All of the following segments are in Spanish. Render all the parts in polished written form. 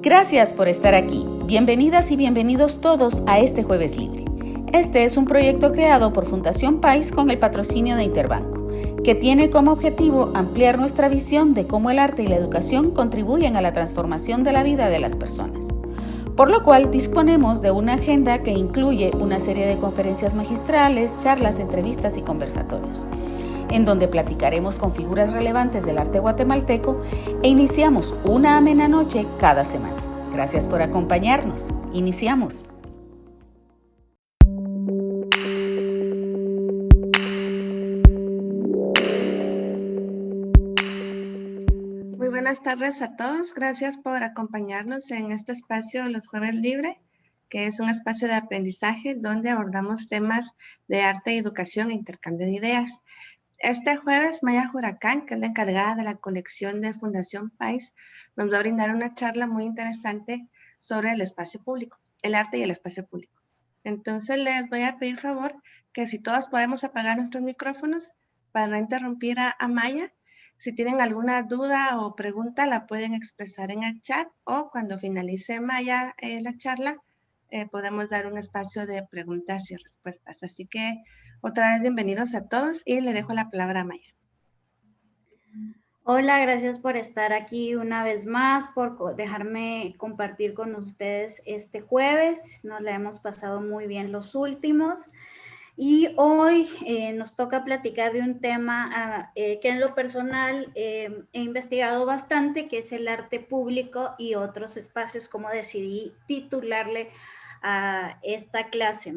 Gracias por estar aquí. Bienvenidas y bienvenidos todos a este Jueves Libre. Este es un proyecto creado por Fundación País con el patrocinio de Interbanco, que tiene como objetivo ampliar nuestra visión de cómo el arte y la educación contribuyen a la transformación de la vida de las personas. Por lo cual disponemos de una agenda que incluye una serie de conferencias magistrales, charlas, entrevistas y conversatorios, en donde platicaremos con figuras relevantes del arte guatemalteco e iniciamos una amena noche cada semana. Gracias por acompañarnos. Iniciamos. Muy buenas tardes a todos. Gracias por acompañarnos en este espacio Los Jueves Libre, que es un espacio de aprendizaje donde abordamos temas de arte y educación e intercambio de ideas. Este jueves, Maya Huracán, que es la encargada de la colección de Fundación País, nos va a brindar una charla muy interesante sobre el espacio público, el arte y el espacio público. Entonces les voy a pedir favor que si todos podemos apagar nuestros micrófonos para no interrumpir a Maya. Si tienen alguna duda o pregunta, la pueden expresar en el chat o cuando finalice Maya la charla, podemos dar un espacio de preguntas y respuestas. Así que otra vez bienvenidos a todos y le dejo la palabra a Maya. Hola, gracias por estar aquí una vez más, por dejarme compartir con ustedes este jueves. Nos la hemos pasado muy bien los últimos. Y hoy nos toca platicar de un tema que en lo personal he investigado bastante, que es el arte público y otros espacios, como decidí titularle a esta clase.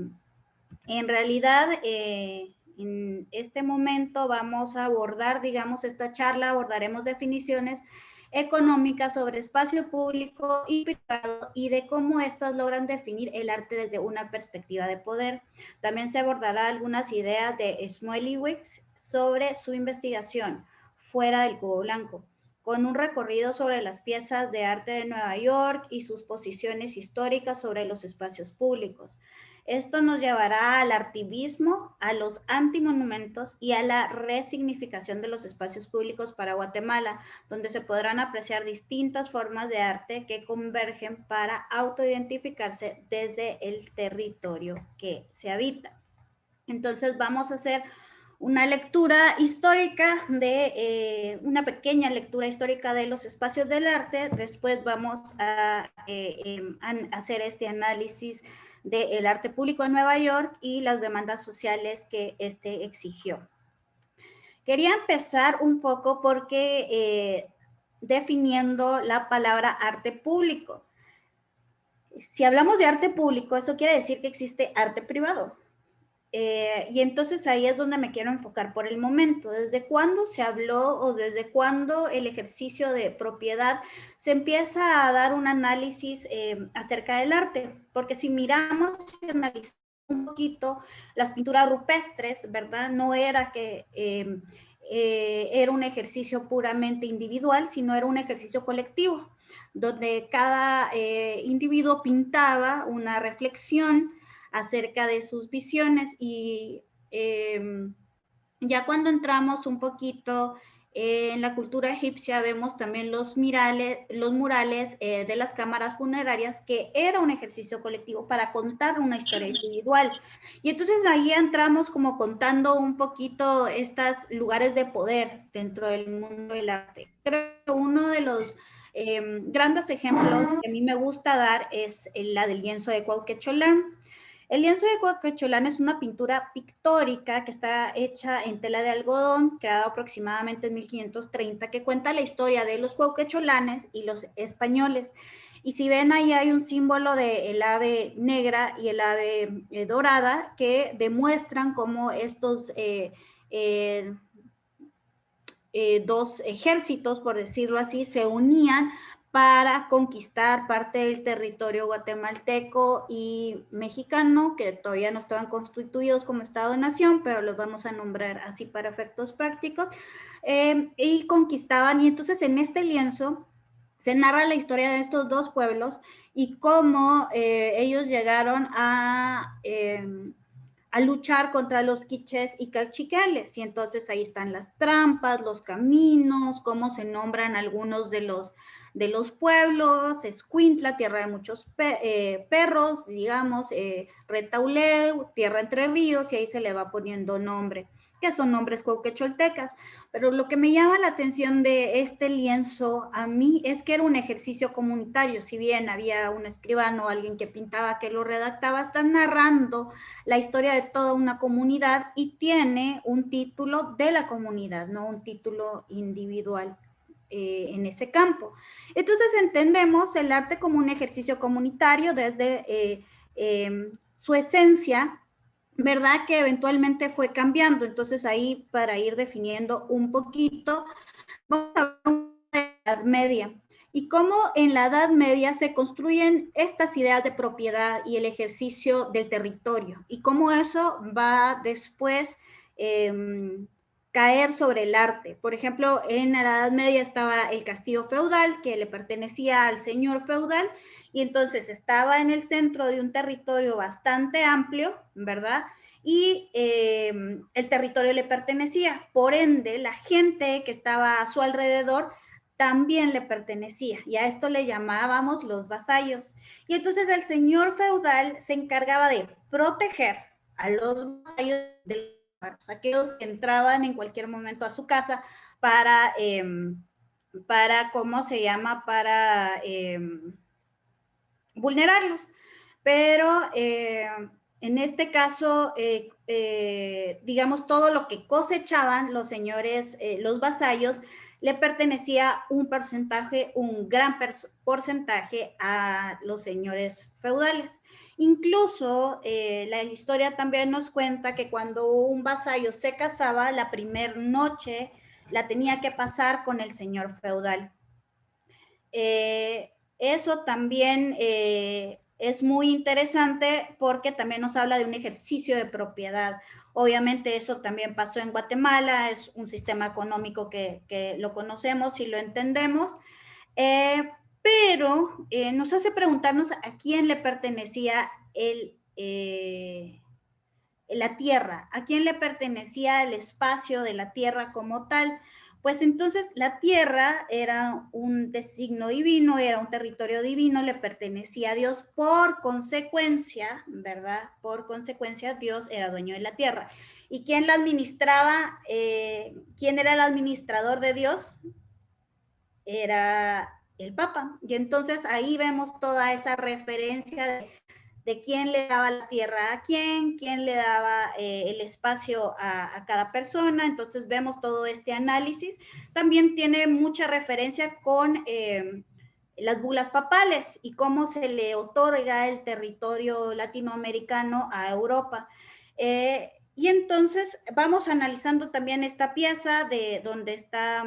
En realidad, en este momento vamos a abordar, digamos, esta charla, abordaremos definiciones económicas sobre espacio público y privado y de cómo estas logran definir el arte desde una perspectiva de poder. También se abordará algunas ideas de Smoelewicz sobre su investigación fuera del cubo blanco, con un recorrido sobre las piezas de arte de Nueva York y sus posiciones históricas sobre los espacios públicos. Esto nos llevará al artivismo, a los antimonumentos y a la resignificación de los espacios públicos para Guatemala, donde se podrán apreciar distintas formas de arte que convergen para autoidentificarse desde el territorio que se habita. Entonces vamos a hacer una lectura histórica una pequeña lectura histórica de los espacios del arte. Después vamos a hacer este análisis del arte público en Nueva York y las demandas sociales que este exigió. Quería empezar un poco porque definiendo la palabra arte público. Si hablamos de arte público, eso quiere decir que existe arte privado. Y entonces ahí es donde me quiero enfocar por el momento. ¿Desde cuándo se habló o desde cuándo el ejercicio de propiedad se empieza a dar un análisis acerca del arte? Porque si miramos y analizamos un poquito las pinturas rupestres, ¿verdad? No era que era un ejercicio puramente individual, sino era un ejercicio colectivo, donde cada individuo pintaba una reflexión acerca de sus visiones y ya cuando entramos un poquito en la cultura egipcia vemos también los murales de las cámaras funerarias, que era un ejercicio colectivo para contar una historia individual. Y entonces ahí entramos como contando un poquito estos lugares de poder dentro del mundo del arte. Creo que uno de los grandes ejemplos que a mí me gusta dar es la del lienzo de Cuauhtémoc. El lienzo de Cuauhtémoc es una pintura pictórica que está hecha en tela de algodón, creada aproximadamente en 1530, que cuenta la historia de los cuauhtémolanes y los españoles. Y si ven ahí hay un símbolo del ave negra y el ave dorada que demuestran cómo estos dos ejércitos, por decirlo así, se unían para conquistar parte del territorio guatemalteco y mexicano, que todavía no estaban constituidos como Estado-nación, pero los vamos a nombrar así para efectos prácticos, y conquistaban, y entonces en este lienzo se narra la historia de estos dos pueblos y cómo ellos llegaron a a luchar contra los quichés y cachiqueles. Y entonces ahí están las trampas, los caminos, cómo se nombran algunos de los pueblos, Escuintla, tierra de muchos perros, digamos, Retauleu, tierra entre ríos, y ahí se le va poniendo nombre, que son nombres cuauquecholtecas. Pero lo que me llama la atención de este lienzo a mí es que era un ejercicio comunitario. Si bien había un escribano o alguien que pintaba, que lo redactaba, está narrando la historia de toda una comunidad y tiene un título de la comunidad, no un título individual en ese campo. Entonces entendemos el arte como un ejercicio comunitario desde su esencia, ¿verdad? Que eventualmente fue cambiando. Entonces ahí, para ir definiendo un poquito, vamos a hablar de la Edad Media y cómo en la Edad Media se construyen estas ideas de propiedad y el ejercicio del territorio y cómo eso va después caer sobre el arte. Por ejemplo, en la Edad Media estaba el castillo feudal, que le pertenecía al señor feudal, y entonces estaba en el centro de un territorio bastante amplio, ¿verdad? Y el territorio le pertenecía. Por ende, la gente que estaba a su alrededor también le pertenecía, y a esto le llamábamos los vasallos. Y entonces el señor feudal se encargaba de proteger a los vasallos de aquellos que entraban en cualquier momento a su casa para ¿cómo se llama? Para vulnerarlos. Pero en este caso, digamos, todo lo que cosechaban los señores, los vasallos, le pertenecía un porcentaje, un gran porcentaje a los señores feudales. Incluso la historia también nos cuenta que cuando un vasallo se casaba, la primer noche la tenía que pasar con el señor feudal. Eso también es muy interesante porque también nos habla de un ejercicio de propiedad. Obviamente eso también pasó en Guatemala, es un sistema económico que lo conocemos y lo entendemos, pero nos hace preguntarnos a quién le pertenecía la tierra, a quién le pertenecía el espacio de la tierra como tal. Pues entonces la tierra era un designio divino, era un territorio divino, le pertenecía a Dios, por consecuencia, ¿verdad? Por consecuencia, Dios era dueño de la tierra. ¿Y quién la administraba? ¿Quién era el administrador de Dios? Era el Papa. Y entonces ahí vemos toda esa referencia de quién le daba la tierra a quién le daba el espacio a cada persona. Entonces vemos todo este análisis. También tiene mucha referencia con las bulas papales y cómo se le otorga el territorio latinoamericano a Europa. Y entonces vamos analizando también esta pieza de donde está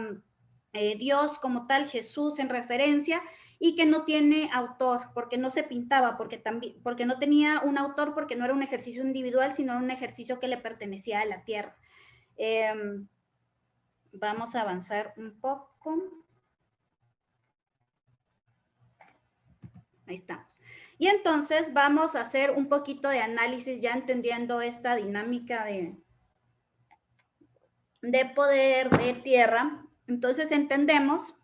Dios como tal, Jesús en referencia, y que no tiene autor, porque no se pintaba, porque no tenía un autor, porque no era un ejercicio individual, sino un ejercicio que le pertenecía a la tierra. Vamos a avanzar un poco. Ahí estamos. Y entonces vamos a hacer un poquito de análisis, ya entendiendo esta dinámica de poder de tierra. Entonces entendemos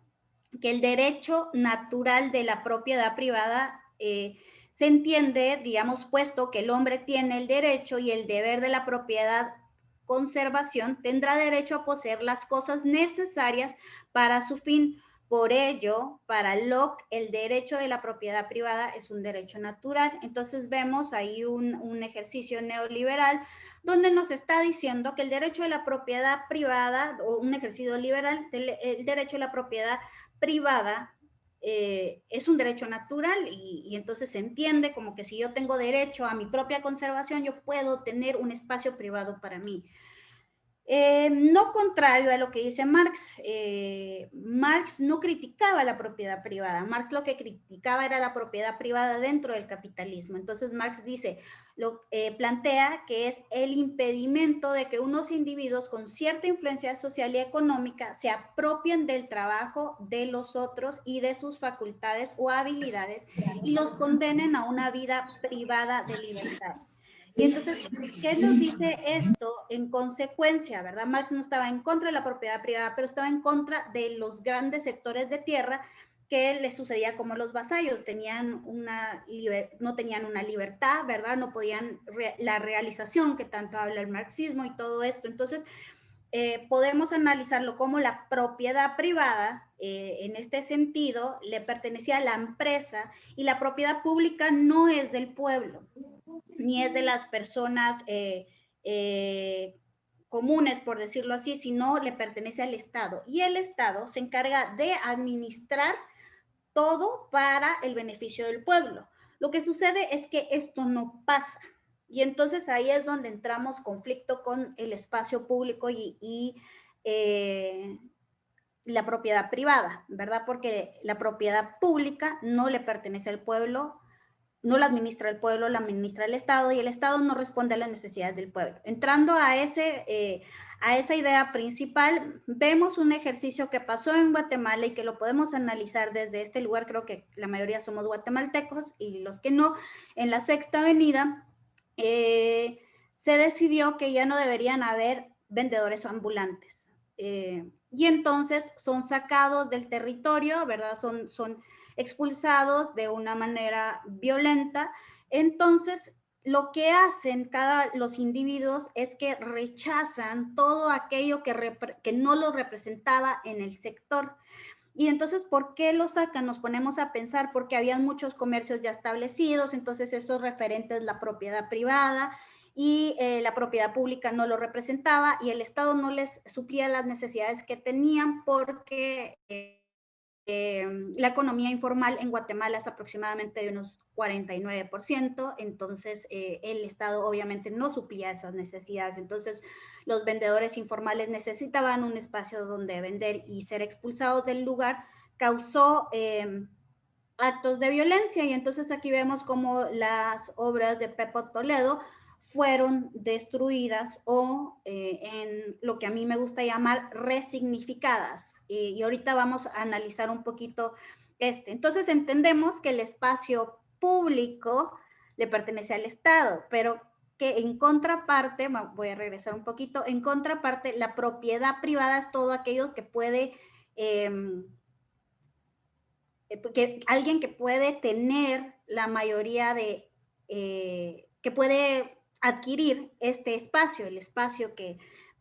que el derecho natural de la propiedad privada se entiende, digamos, puesto que el hombre tiene el derecho y el deber de la propiedad conservación, tendrá derecho a poseer las cosas necesarias para su fin. Por ello, para Locke, el derecho de la propiedad privada es un derecho natural. Entonces vemos ahí un ejercicio neoliberal donde nos está diciendo que el derecho de la propiedad privada, o un ejercicio liberal, el derecho de la propiedad privada es un derecho natural y entonces se entiende como que si yo tengo derecho a mi propia conservación, yo puedo tener un espacio privado para mí. No contrario a lo que dice Marx. Marx no criticaba la propiedad privada. Marx lo que criticaba era la propiedad privada dentro del capitalismo. Entonces Marx dice, plantea que es el impedimento de que unos individuos con cierta influencia social y económica se apropien del trabajo de los otros y de sus facultades o habilidades y los condenen a una vida privada de libertad. Y entonces, ¿qué nos dice esto en consecuencia, verdad? Marx no estaba en contra de la propiedad privada, pero estaba en contra de los grandes sectores de tierra que les sucedía como los vasallos, no tenían una libertad, ¿verdad? No podían, la realización que tanto habla el marxismo y todo esto. Entonces, podemos analizarlo como la propiedad privada, en este sentido, le pertenecía a la empresa, y la propiedad pública no es del pueblo, ni es de las personas comunes, por decirlo así, sino le pertenece al Estado. Y el Estado se encarga de administrar todo para el beneficio del pueblo. Lo que sucede es que esto no pasa. Y entonces ahí es donde entramos conflicto con el espacio público y la propiedad privada, ¿verdad? Porque la propiedad pública no le pertenece al pueblo, no la administra el pueblo, la administra el Estado, y el Estado no responde a las necesidades del pueblo. Entrando a esa idea principal, vemos un ejercicio que pasó en Guatemala y que lo podemos analizar desde este lugar. Creo que la mayoría somos guatemaltecos, y los que no, en la Sexta Avenida, se decidió que ya no deberían haber vendedores ambulantes. Y entonces son sacados del territorio, ¿verdad? Son expulsados de una manera violenta. Entonces, lo que hacen los individuos es que rechazan todo aquello que no los representaba en el sector. Y entonces, ¿por qué lo sacan? Nos ponemos a pensar porque habían muchos comercios ya establecidos, entonces esos referentes, la propiedad privada y la propiedad pública no lo representaba, y el Estado no les suplía las necesidades que tenían, porque la economía informal en Guatemala es aproximadamente de unos 49%, entonces el Estado obviamente no suplía esas necesidades. Entonces los vendedores informales necesitaban un espacio donde vender, y ser expulsados del lugar causó actos de violencia. Y entonces aquí vemos cómo las obras de Pepo Toledo fueron destruidas o en lo que a mí me gusta llamar resignificadas. Y ahorita vamos a analizar un poquito Entonces entendemos que el espacio público le pertenece al Estado, pero que en contraparte, voy a regresar un poquito, en contraparte la propiedad privada es todo aquello que puede... alguien que puede tener la mayoría de... que puede adquirir este espacio, el espacio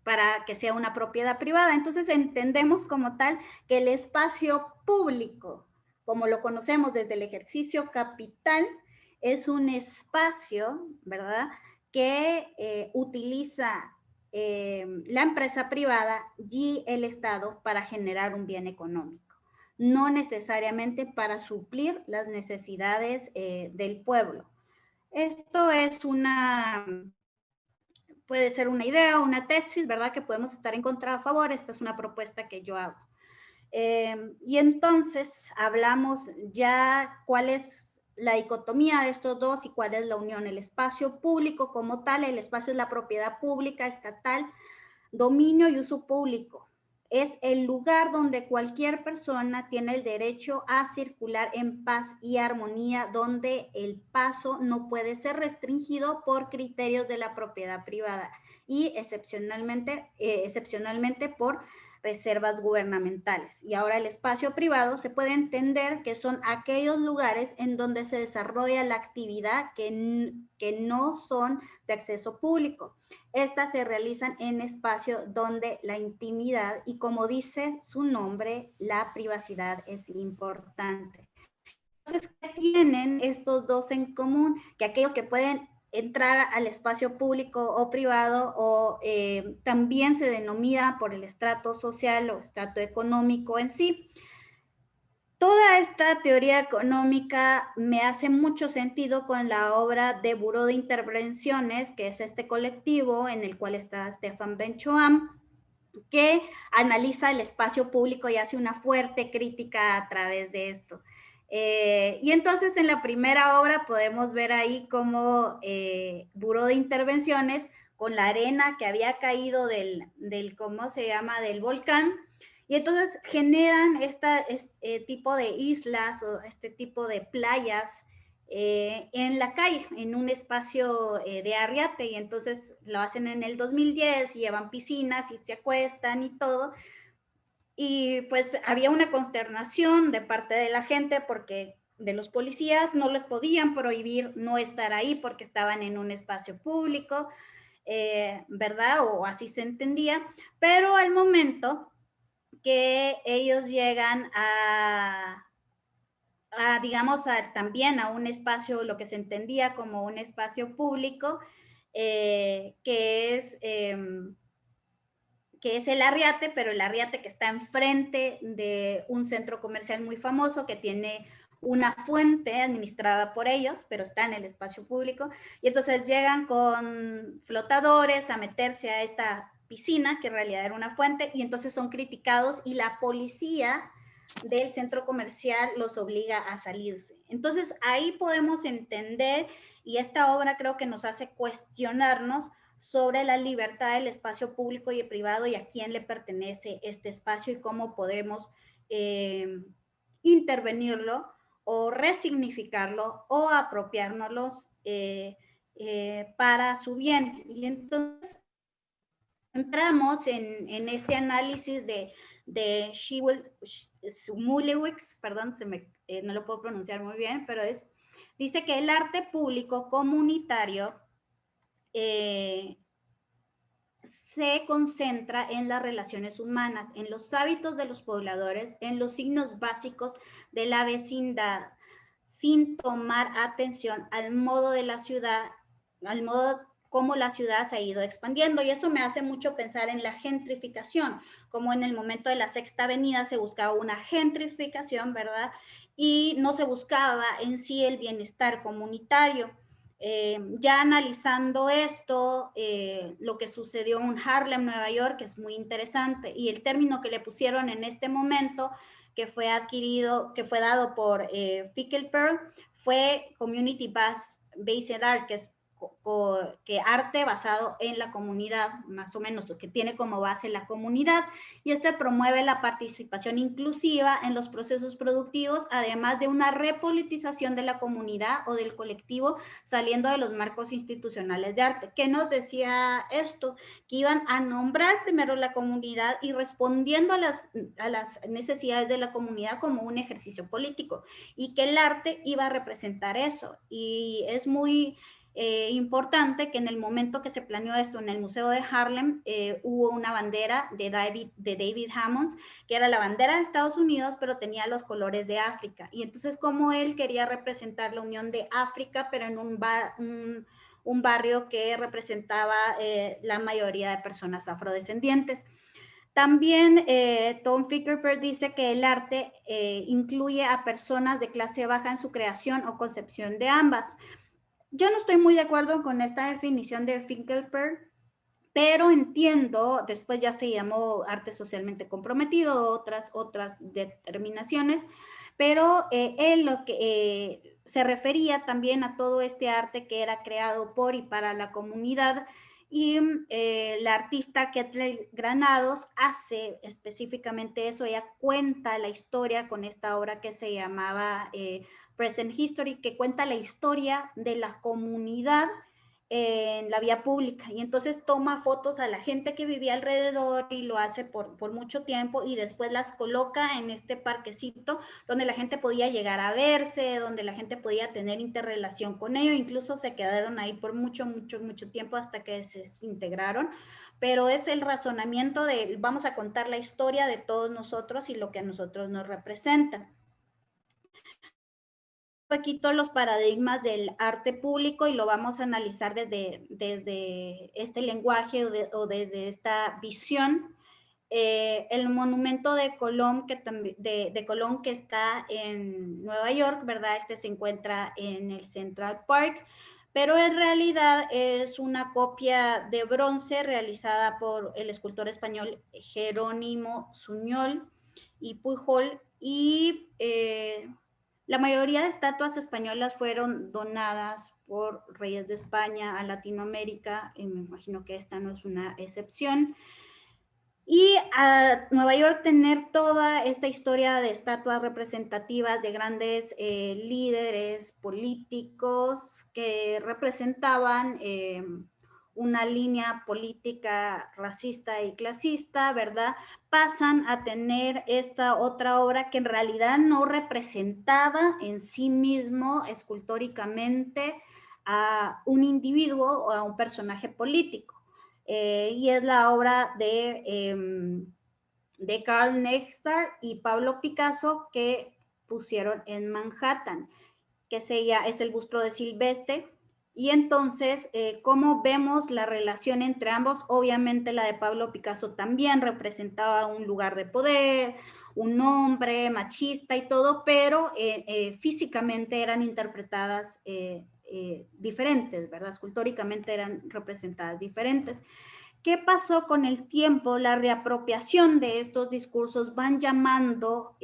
para que sea una propiedad privada. Entonces entendemos como tal que el espacio público, como lo conocemos desde el ejercicio capital, es un espacio, ¿verdad?, que utiliza la empresa privada y el Estado para generar un bien económico, no necesariamente para suplir las necesidades del pueblo. Esto es puede ser una idea o una tesis, ¿verdad?, que podemos estar en contra o a favor. Esta es una propuesta que yo hago. Y entonces hablamos ya cuál es la dicotomía de estos dos y cuál es la unión. El espacio público como tal, el espacio es la propiedad pública, estatal, dominio y uso público. Es el lugar donde cualquier persona tiene el derecho a circular en paz y armonía, donde el paso no puede ser restringido por criterios de la propiedad privada y excepcionalmente por reservas gubernamentales. Y ahora el espacio privado se puede entender que son aquellos lugares en donde se desarrolla la actividad que no son de acceso público. Estas se realizan en espacios donde la intimidad y, como dice su nombre, la privacidad es importante. Entonces, ¿qué tienen estos dos en común? Que aquellos que pueden entrar al espacio público o privado, o también se denomina por el estrato social o estrato económico en sí. Toda esta teoría económica me hace mucho sentido con la obra de Buró de Intervenciones, que es este colectivo en el cual está Stefan Ben-Choam, que analiza el espacio público y hace una fuerte crítica a través de esto. Y entonces en la primera obra podemos ver ahí como Buró de Intervenciones, con la arena que había caído ¿cómo se llama?, del volcán. Y entonces generan este tipo de islas o este tipo de playas en la calle, en un espacio de Arriate, y entonces lo hacen en el 2010 y llevan piscinas y se acuestan y todo. Y pues había una consternación de parte de la gente porque de los policías no les podían prohibir no estar ahí porque estaban en un espacio público, ¿verdad? O así se entendía, pero al momento que ellos llegan digamos, también a un espacio, lo que se entendía como un espacio público, que es el Arriate, pero el Arriate que está enfrente de un centro comercial muy famoso que tiene una fuente administrada por ellos, pero está en el espacio público, y entonces llegan con flotadores a meterse a esta piscina, que en realidad era una fuente, y entonces son criticados y la policía del centro comercial los obliga a salirse. Entonces ahí podemos entender, y esta obra creo que nos hace cuestionarnos sobre la libertad del espacio público y privado y a quién le pertenece este espacio y cómo podemos intervenirlo o resignificarlo o apropiárnoslos para su bien. Y entonces entramos en este análisis de Schmulewicz, perdón, no lo puedo pronunciar muy bien, pero dice que el arte público comunitario se concentra en las relaciones humanas, en los hábitos de los pobladores, en los signos básicos de la vecindad, sin tomar atención al modo de la ciudad, al modo cómo la ciudad se ha ido expandiendo. Y eso me hace mucho pensar en la gentrificación, como en el momento de la Sexta Avenida se buscaba una gentrificación, ¿verdad? Y no se buscaba en sí el bienestar comunitario. Ya analizando esto, lo que sucedió en Harlem, Nueva York, que es muy interesante, y el término que le pusieron en este momento, que fue adquirido, que fue dado por Fickelberg, fue Community Based Art, que arte basado en la comunidad, más o menos, que tiene como base la comunidad, y este promueve la participación inclusiva en los procesos productivos, además de una repolitización de la comunidad o del colectivo, saliendo de los marcos institucionales de arte. ¿Qué nos decía esto? Que iban a nombrar primero la comunidad y respondiendo a las necesidades de la comunidad como un ejercicio político, y que el arte iba a representar eso. Y es muy importante que en el momento que se planeó esto en el Museo de Harlem, hubo una bandera de David Hammons, que era la bandera de Estados Unidos, pero tenía los colores de África. Y entonces como él quería representar la unión de África, pero en un barrio que representaba la mayoría de personas afrodescendientes. También Tom Fickelberg dice que el arte incluye a personas de clase baja en su creación o concepción de ambas. Yo no estoy muy de acuerdo con esta definición de Fickelberg, pero entiendo, después ya se llamó arte socialmente comprometido, otras determinaciones, pero él lo que se refería también a todo este arte que era creado por y para la comunidad, y la artista Ketley Granados hace específicamente eso. Ella cuenta la historia con esta obra que se llamaba Present History, que cuenta la historia de la comunidad en la vía pública, y entonces toma fotos a la gente que vivía alrededor y lo hace por mucho tiempo, y después las coloca en este parquecito donde la gente podía llegar a verse, donde la gente podía tener interrelación con ellos, incluso se quedaron ahí por mucho tiempo hasta que se integraron, pero es el razonamiento de vamos a contar la historia de todos nosotros y lo que a nosotros nos representa. Poquito los paradigmas del arte público y lo vamos a analizar desde este lenguaje o desde esta visión. El monumento de Colón, de Colón, que está en Nueva York, ¿verdad? Este se encuentra en el Central Park, pero en realidad es una copia de bronce realizada por el escultor español Jerónimo Suñol y Pujol, y la mayoría de estatuas españolas fueron donadas por reyes de España a Latinoamérica, y me imagino que esta no es una excepción. Y a Nueva York tener toda esta historia de estatuas representativas de grandes líderes políticos que representaban una línea política racista y clasista, ¿verdad? Pasan a tener esta otra obra que en realidad no representaba en sí mismo escultóricamente a un individuo o a un personaje político. Y es la obra de Carl Nextar y Pablo Picasso que pusieron en Manhattan, que es el busto de Silvestre. Y entonces, ¿cómo vemos la relación entre ambos? Obviamente la de Pablo Picasso también representaba un lugar de poder, un hombre machista y todo, pero físicamente eran interpretadas diferentes, ¿verdad? Escultóricamente eran representadas diferentes. ¿Qué pasó con el tiempo? La reapropiación de estos discursos van llamando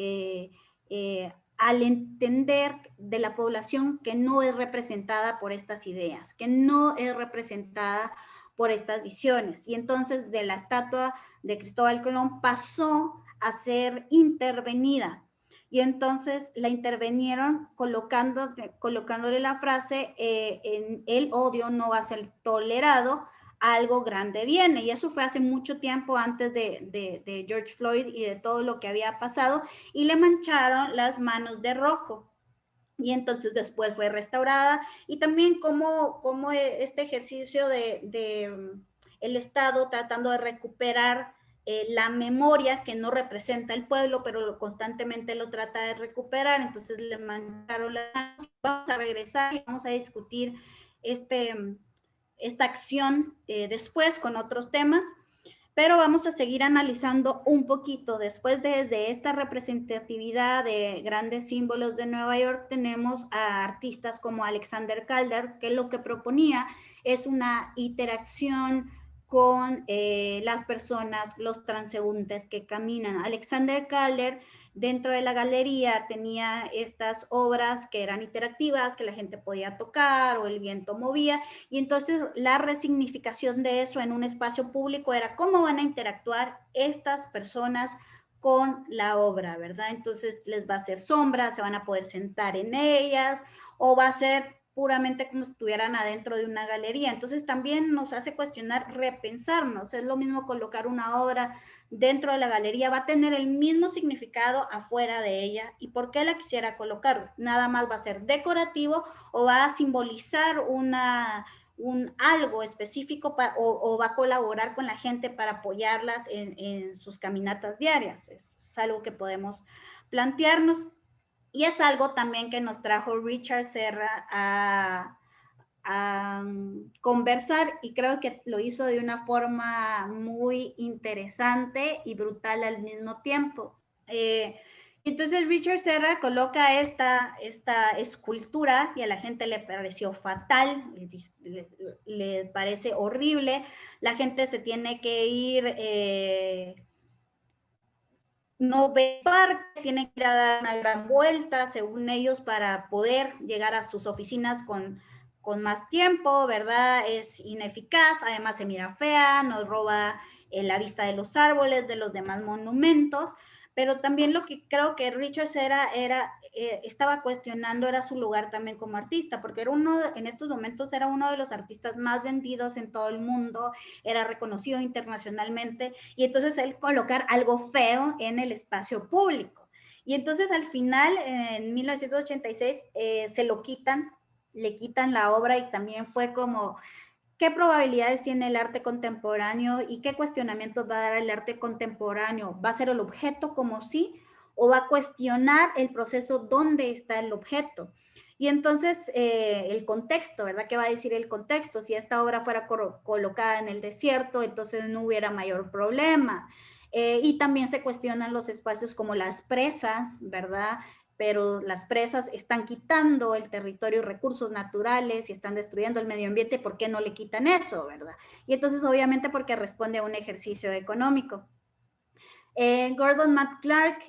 al entender de la población que no es representada por estas ideas, que no es representada por estas visiones. Y entonces de la estatua de Cristóbal Colón pasó a ser intervenida. Y entonces la intervinieron colocándole la frase, en el odio no va a ser tolerado, algo grande viene. Y eso fue hace mucho tiempo antes de George Floyd y de todo lo que había pasado, y le mancharon las manos de rojo. Y entonces después fue restaurada, y también como este ejercicio de el Estado tratando de recuperar la memoria que no representa el pueblo, pero constantemente lo trata de recuperar. Entonces le mancharon las manos. Vamos a regresar y vamos a discutir esta acción después con otros temas, pero vamos a seguir analizando un poquito. Después de esta representatividad de grandes símbolos de Nueva York, tenemos a artistas como Alexander Calder, que lo que proponía es una interacción con las personas, los transeúntes que caminan. Alexander Calder, dentro de la galería, tenía estas obras que eran interactivas, que la gente podía tocar o el viento movía, y entonces la resignificación de eso en un espacio público era cómo van a interactuar estas personas con la obra, ¿verdad? Entonces les va a hacer sombra, se van a poder sentar en ellas, o va a ser puramente como si estuvieran adentro de una galería. Entonces también nos hace cuestionar, repensarnos. Es lo mismo colocar una obra dentro de la galería, va a tener el mismo significado afuera de ella. ¿Y por qué la quisiera colocar? Nada más va a ser decorativo, o va a simbolizar algo específico o va a colaborar con la gente para apoyarlas en sus caminatas diarias. Es algo que podemos plantearnos. Y es algo también que nos trajo Richard Serra a conversar, y creo que lo hizo de una forma muy interesante y brutal al mismo tiempo. Entonces Richard Serra coloca esta escultura y a la gente le pareció fatal, le parece horrible, la gente se tiene que ir... no ve parque, tiene que ir a dar una gran vuelta, según ellos, para poder llegar a sus oficinas con más tiempo, ¿verdad? Es ineficaz, además se mira fea, nos roba la vista de los árboles, de los demás monumentos, pero también lo que creo que Richard Serra estaba cuestionando era su lugar también como artista, porque en estos momentos era uno de los artistas más vendidos en todo el mundo, era reconocido internacionalmente, y entonces él colocar algo feo en el espacio público. Y entonces al final, en 1986, le quitan la obra, y también fue como, ¿qué probabilidades tiene el arte contemporáneo y qué cuestionamientos va a dar el arte contemporáneo? ¿Va a ser el objeto como sí, o va a cuestionar el proceso donde está el objeto? Y entonces el contexto, ¿verdad? ¿Qué va a decir el contexto? Si esta obra fuera colocada en el desierto, entonces no hubiera mayor problema. Y también se cuestionan los espacios como las presas, ¿verdad? Pero las presas están quitando el territorio y recursos naturales y están destruyendo el medio ambiente. ¿Por qué no le quitan eso, verdad? Y entonces obviamente porque responde a un ejercicio económico. Gordon Matt Clark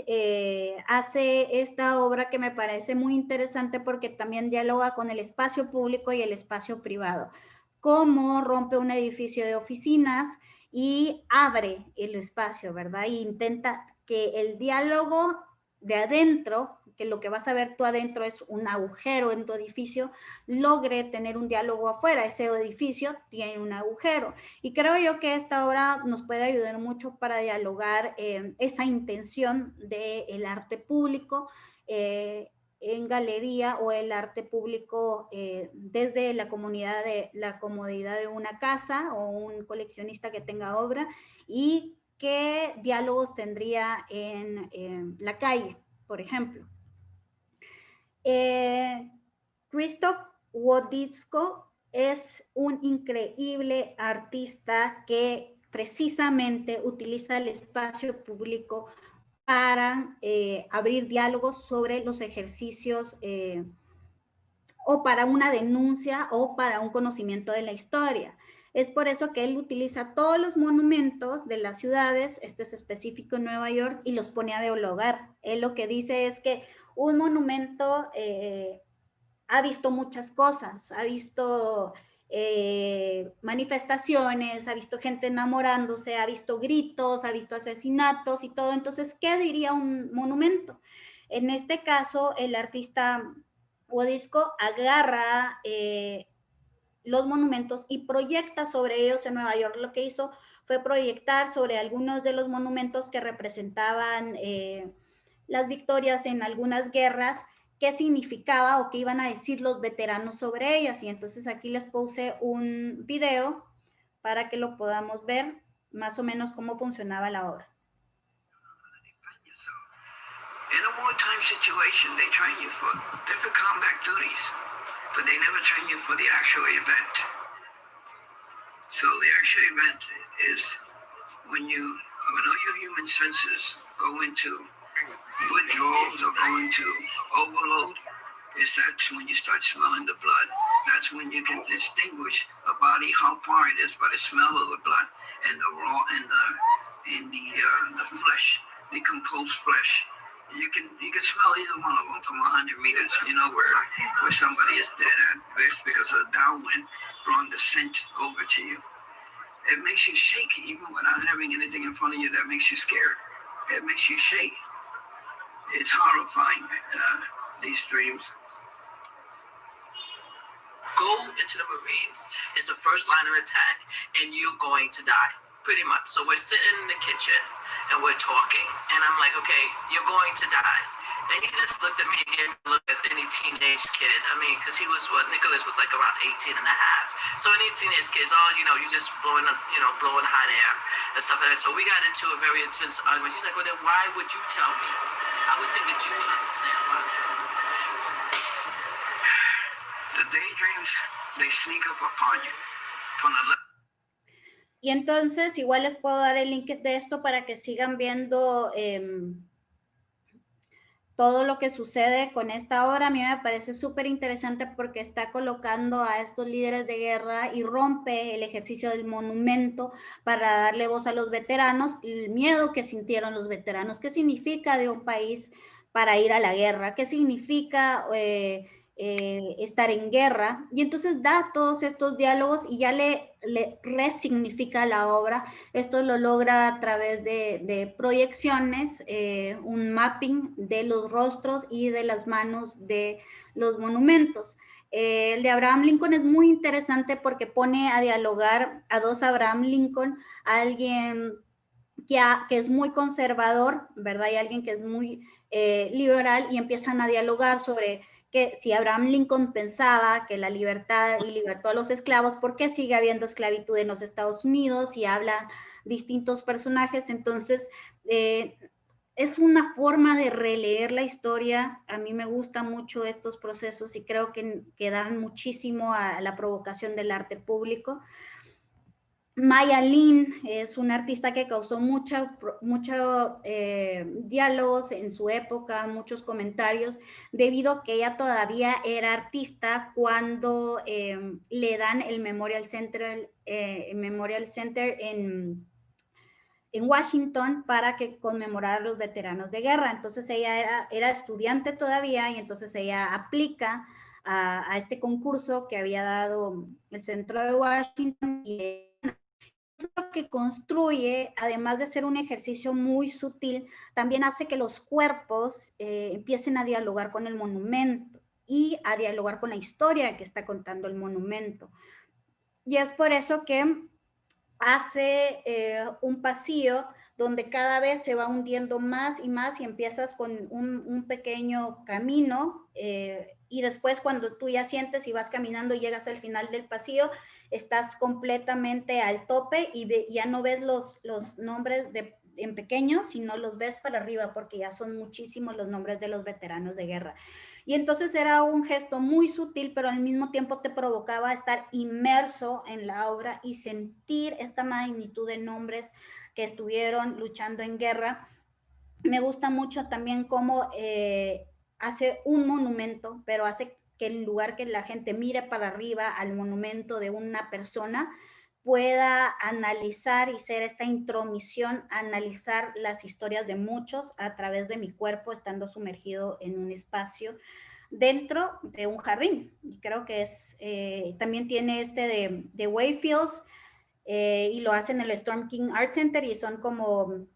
hace esta obra que me parece muy interesante porque también dialoga con el espacio público y el espacio privado. Cómo rompe un edificio de oficinas y abre el espacio, ¿verdad? Y intenta que el diálogo de adentro, que lo que vas a ver tú adentro es un agujero en tu edificio, logre tener un diálogo afuera. Ese edificio tiene un agujero. Y creo yo que esta obra nos puede ayudar mucho para dialogar esa intención del arte público en galería o el arte público desde la comodidad de una casa o un coleccionista que tenga obra, y qué diálogos tendría en la calle, por ejemplo. Krzysztof Wodziczko es un increíble artista que precisamente utiliza el espacio público para abrir diálogos sobre los ejercicios o para una denuncia o para un conocimiento de la historia. Es por eso que él utiliza todos los monumentos de las ciudades, este es específico en Nueva York, y los pone a dialogar. Él lo que dice es que un monumento ha visto muchas cosas, ha visto manifestaciones, ha visto gente enamorándose, ha visto gritos, ha visto asesinatos y todo. Entonces, ¿qué diría un monumento? En este caso, el artista Wodziczko agarra los monumentos y proyecta sobre ellos en Nueva York. Lo que hizo fue proyectar sobre algunos de los monumentos que representaban las victorias en algunas guerras, qué significaba o qué iban a decir los veteranos sobre ellas. Y entonces aquí les puse un video para que lo podamos ver más o menos cómo funcionaba la obra. In a wartime situation, they train you for different combat duties, but they never train you for the actual event. So the actual event is when all your human senses go into withdrawals or go into overload. That's when you start smelling the blood. That's when you can distinguish a body how far it is by the smell of the blood and the raw and the flesh, decomposed flesh. You can smell either one of them from 100 meters. You know where somebody is dead at first because of the downwind brought the scent over to you. It makes you shake even without having anything in front of you that makes you scared. It makes you shake. It's horrifying, these dreams. Go into the Marines is the first line of attack, and you're going to die, pretty much. So we're sitting in the kitchen, and we're talking, and I'm like, okay, you're going to die. And he just looked at me and gave me a look at any teenage kid. I mean, because he was, Nicholas was like around 18 and a half. So any teenage kids, you're just blowing hot air and stuff like that. So we got into a very intense argument. He's like, well, then why would you tell me? I would think that you would understand why I'm telling you. The daydreams, they sneak up upon you from the left. Y entonces igual les puedo dar el link de esto para que sigan viendo todo lo que sucede con esta obra. A mí me parece súper interesante porque está colocando a estos líderes de guerra y rompe el ejercicio del monumento para darle voz a los veteranos, el miedo que sintieron los veteranos, qué significa de un país para ir a la guerra, qué significa estar en guerra, y entonces da todos estos diálogos y ya le resignifica la obra. Esto lo logra a través de proyecciones, un mapping de los rostros y de las manos de los monumentos. El de Abraham Lincoln es muy interesante porque pone a dialogar a dos Abraham Lincoln, a alguien que es muy conservador, ¿verdad? Y alguien que es muy liberal, y empiezan a dialogar sobre que si Abraham Lincoln pensaba que la libertad y libertó a los esclavos, ¿por qué sigue habiendo esclavitud en los Estados Unidos? Y hablan distintos personajes. Entonces, es una forma de releer la historia. A mí me gustan mucho estos procesos y creo que dan muchísimo a la provocación del arte público. Maya Lin es una artista que causó muchos diálogos en su época, muchos comentarios, debido a que ella todavía era artista cuando le dan el Memorial Center en Washington para que conmemorara a los veteranos de guerra. Entonces ella era estudiante todavía, y entonces ella aplica a este concurso que había dado el centro de Washington, y lo que construye, además de ser un ejercicio muy sutil, también hace que los cuerpos empiecen a dialogar con el monumento y a dialogar con la historia que está contando el monumento. Y es por eso que hace un pasillo donde cada vez se va hundiendo más y más y empiezas con un pequeño camino y después cuando tú ya sientes y vas caminando y llegas al final del pasillo, estás completamente al tope y ya no ves los nombres en pequeño, sino los ves para arriba porque ya son muchísimos los nombres de los veteranos de guerra. Y entonces era un gesto muy sutil, pero al mismo tiempo te provocaba estar inmerso en la obra y sentir esta magnitud de nombres que estuvieron luchando en guerra. Me gusta mucho también cómo hace un monumento, pero hace que en lugar que la gente mire para arriba al monumento de una persona, pueda analizar y ser esta intromisión, analizar las historias de muchos a través de mi cuerpo, estando sumergido en un espacio dentro de un jardín. Y creo que es, también tiene este de Wayfields, y lo hacen en el Storm King Art Center y son como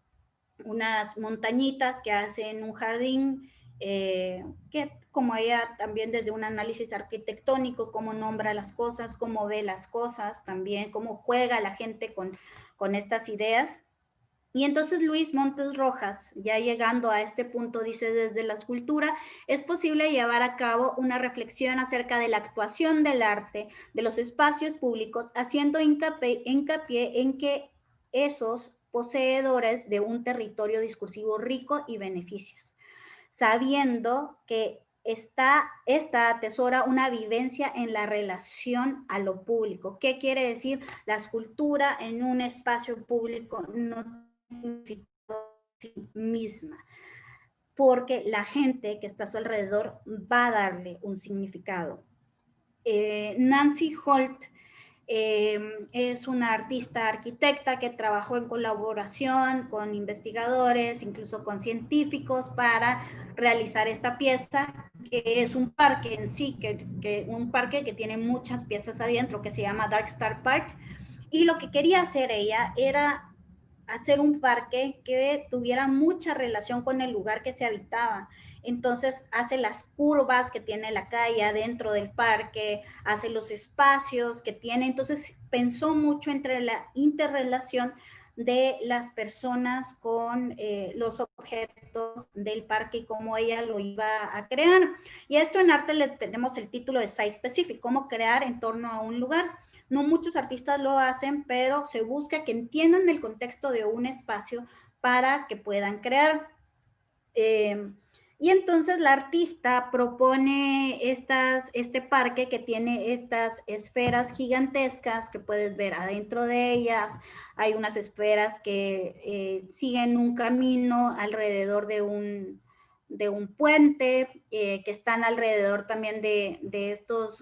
unas montañitas que hacen un jardín que como ella también desde un análisis arquitectónico, cómo nombra las cosas, cómo ve las cosas, también cómo juega la gente con estas ideas. Y entonces Luis Montes Rojas, ya llegando a este punto, dice, desde la escultura es posible llevar a cabo una reflexión acerca de la actuación del arte, de los espacios públicos, haciendo hincapié en que esos poseedores de un territorio discursivo rico y beneficios, sabiendo que esta atesora una vivencia en la relación a lo público. ¿Qué quiere decir? La escultura en un espacio público no tiene significado en sí misma, porque la gente que está a su alrededor va a darle un significado. Nancy Holt es una artista arquitecta que trabajó en colaboración con investigadores, incluso con científicos, para realizar esta pieza, que es un parque en sí, un parque que tiene muchas piezas adentro, que se llama Dark Star Park. Y lo que quería hacer ella era hacer un parque que tuviera mucha relación con el lugar que se habitaba. Entonces hace las curvas que tiene la calle adentro del parque, hace los espacios que tiene. Entonces pensó mucho entre la interrelación de las personas con los objetos del parque y cómo ella lo iba a crear. Y a esto en arte le tenemos el título de Site Specific, cómo crear en torno a un lugar. No muchos artistas lo hacen, pero se busca que entiendan el contexto de un espacio para que puedan crear. Y entonces la artista propone este parque que tiene estas esferas gigantescas que puedes ver adentro de ellas. Hay unas esferas que siguen un camino alrededor de un puente, que están alrededor también de estos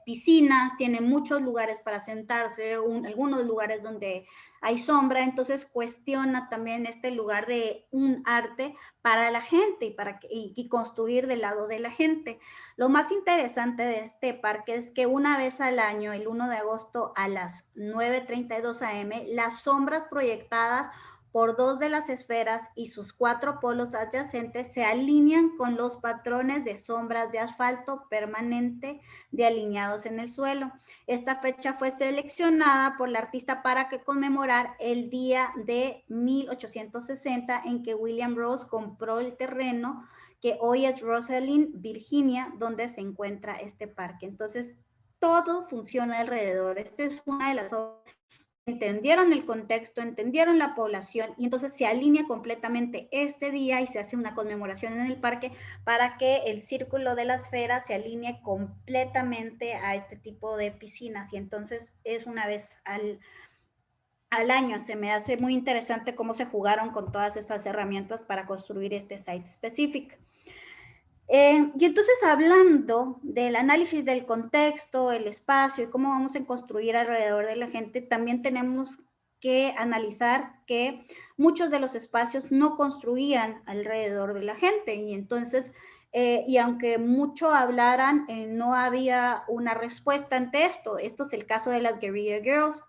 piscinas, tiene muchos lugares para sentarse, algunos lugares donde hay sombra, entonces cuestiona también este lugar de un arte para la gente y construir del lado de la gente. Lo más interesante de este parque es que una vez al año, el 1 de agosto a las 9:32 am, las sombras proyectadas por dos de las esferas y sus 4 polos adyacentes se alinean con los patrones de sombras de asfalto permanente de alineados en el suelo. Esta fecha fue seleccionada por la artista para conmemorar el día de 1860 en que William Rose compró el terreno que hoy es Rosslyn, Virginia, donde se encuentra este parque. Entonces, todo funciona alrededor. Esta es una de las obras. Entendieron el contexto, entendieron la población y entonces se alinea completamente este día y se hace una conmemoración en el parque para que el círculo de la esfera se alinee completamente a este tipo de piscinas y entonces es una vez al año. Se me hace muy interesante cómo se jugaron con todas estas herramientas para construir este site specific. Y entonces hablando del análisis del contexto, el espacio y cómo vamos a construir alrededor de la gente, también tenemos que analizar que muchos de los espacios no construían alrededor de la gente y entonces, y aunque mucho hablaran, no había una respuesta ante esto. Esto es el caso de las Guerrilla Girls.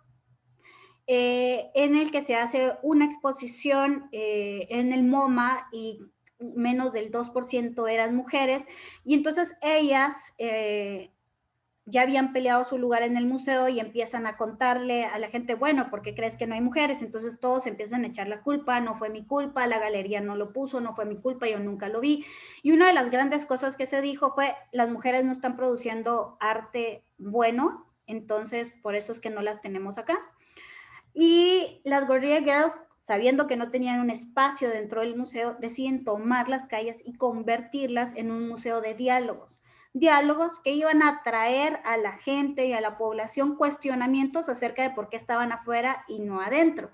en el que se hace una exposición en el MoMA y menos del 2% eran mujeres, y entonces ellas ya habían peleado su lugar en el museo y empiezan a contarle a la gente, bueno, ¿por qué crees que no hay mujeres? Entonces todos empiezan a echar la culpa, no fue mi culpa, la galería no lo puso, no fue mi culpa, yo nunca lo vi. Y una de las grandes cosas que se dijo fue, las mujeres no están produciendo arte bueno, entonces por eso es que no las tenemos acá. Y las Guerrilla Girls, sabiendo que no tenían un espacio dentro del museo, deciden tomar las calles y convertirlas en un museo de diálogos. Diálogos que iban a traer a la gente y a la población cuestionamientos acerca de por qué estaban afuera y no adentro.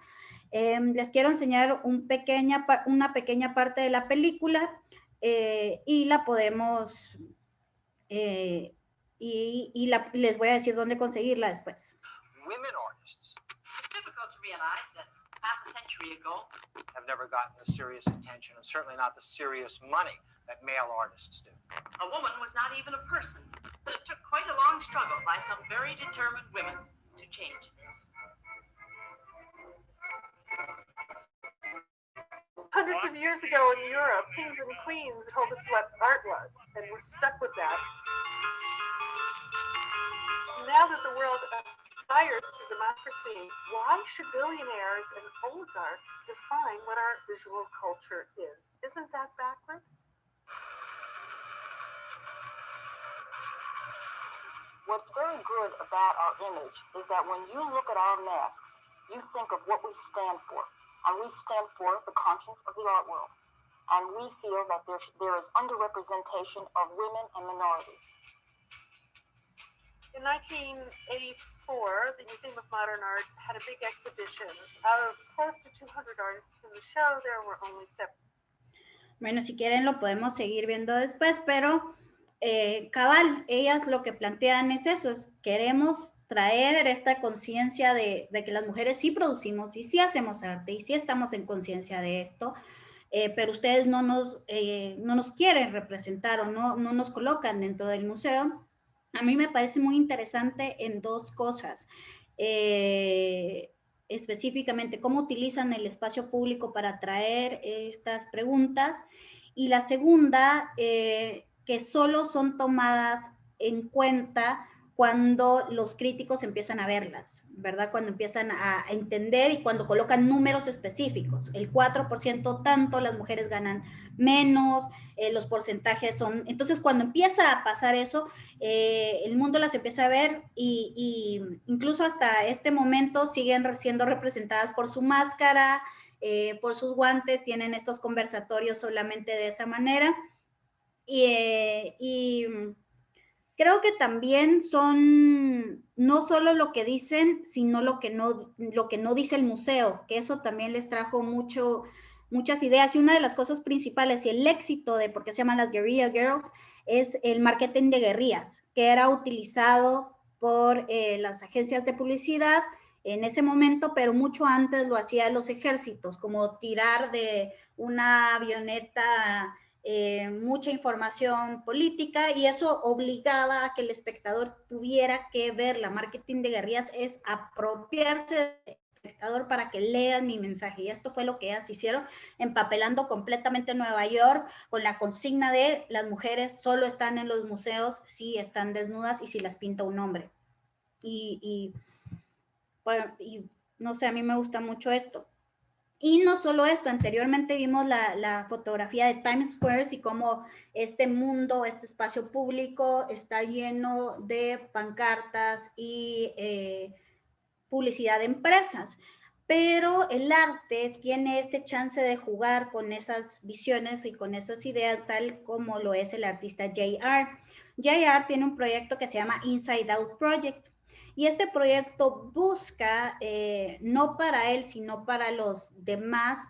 Les quiero enseñar una pequeña parte de la película y la podemos, les voy a decir dónde conseguirla después. Women artists realize that half a century ago have never gotten the serious attention and certainly not the serious money that male artists do. A woman was not even a person, but it took quite a long struggle by some very determined women to change this. Hundreds of years ago in Europe, kings and queens told us what art was, and we're stuck with that. Now that the world aspires to democracy, why should billionaires and oligarchs define what our visual culture is? Isn't that backward? What's very good about our image is that when you look at our masks, you think of what we stand for. And we stand for the conscience of the art world. And we feel that there is underrepresentation of women and minorities. In 1984, the Museum of Modern Art had a big exhibition. Out of close to 200 artists in the show, there were only 7. Bueno, si quieren lo podemos seguir viendo después, pero cabal, ellas lo que plantean es eso, queremos traer esta conciencia de que las mujeres sí producimos y sí hacemos arte y sí estamos en conciencia de esto, pero ustedes no nos quieren representar o no nos colocan dentro del museo. A mí me parece muy interesante en dos cosas, específicamente cómo utilizan el espacio público para traer estas preguntas, y la segunda, que solo son tomadas en cuenta cuando los críticos empiezan a verlas, ¿verdad? Cuando empiezan a entender y cuando colocan números específicos. El 4% tanto, las mujeres ganan menos, los porcentajes son... Entonces, cuando empieza a pasar eso, el mundo las empieza a ver y incluso hasta este momento siguen siendo representadas por su máscara, por sus guantes, tienen estos conversatorios solamente de esa manera. Y creo que también son no solo lo que dicen, sino lo que no dice el museo, que eso también les trajo muchas ideas. Y una de las cosas principales y el éxito de por qué se llaman las Guerrilla Girls es el marketing de guerrillas, que era utilizado por las agencias de publicidad en ese momento, pero mucho antes lo hacían los ejércitos, como tirar de una avioneta mucha información política, y eso obligaba a que el espectador tuviera que ver. La marketing de guerrillas es apropiarse del espectador para que lean mi mensaje, y esto fue lo que ellas hicieron, empapelando completamente Nueva York con la consigna de las mujeres solo están en los museos si están desnudas y si las pinta un hombre. Bueno, y no sé, a mí me gusta mucho esto. Y no solo esto, anteriormente vimos la fotografía de Times Square y cómo este mundo, este espacio público está lleno de pancartas y publicidad de empresas. Pero el arte tiene este chance de jugar con esas visiones y con esas ideas, tal como lo es el artista J.R. J.R. tiene un proyecto que se llama Inside Out Project. Y este proyecto busca, no para él, sino para los demás,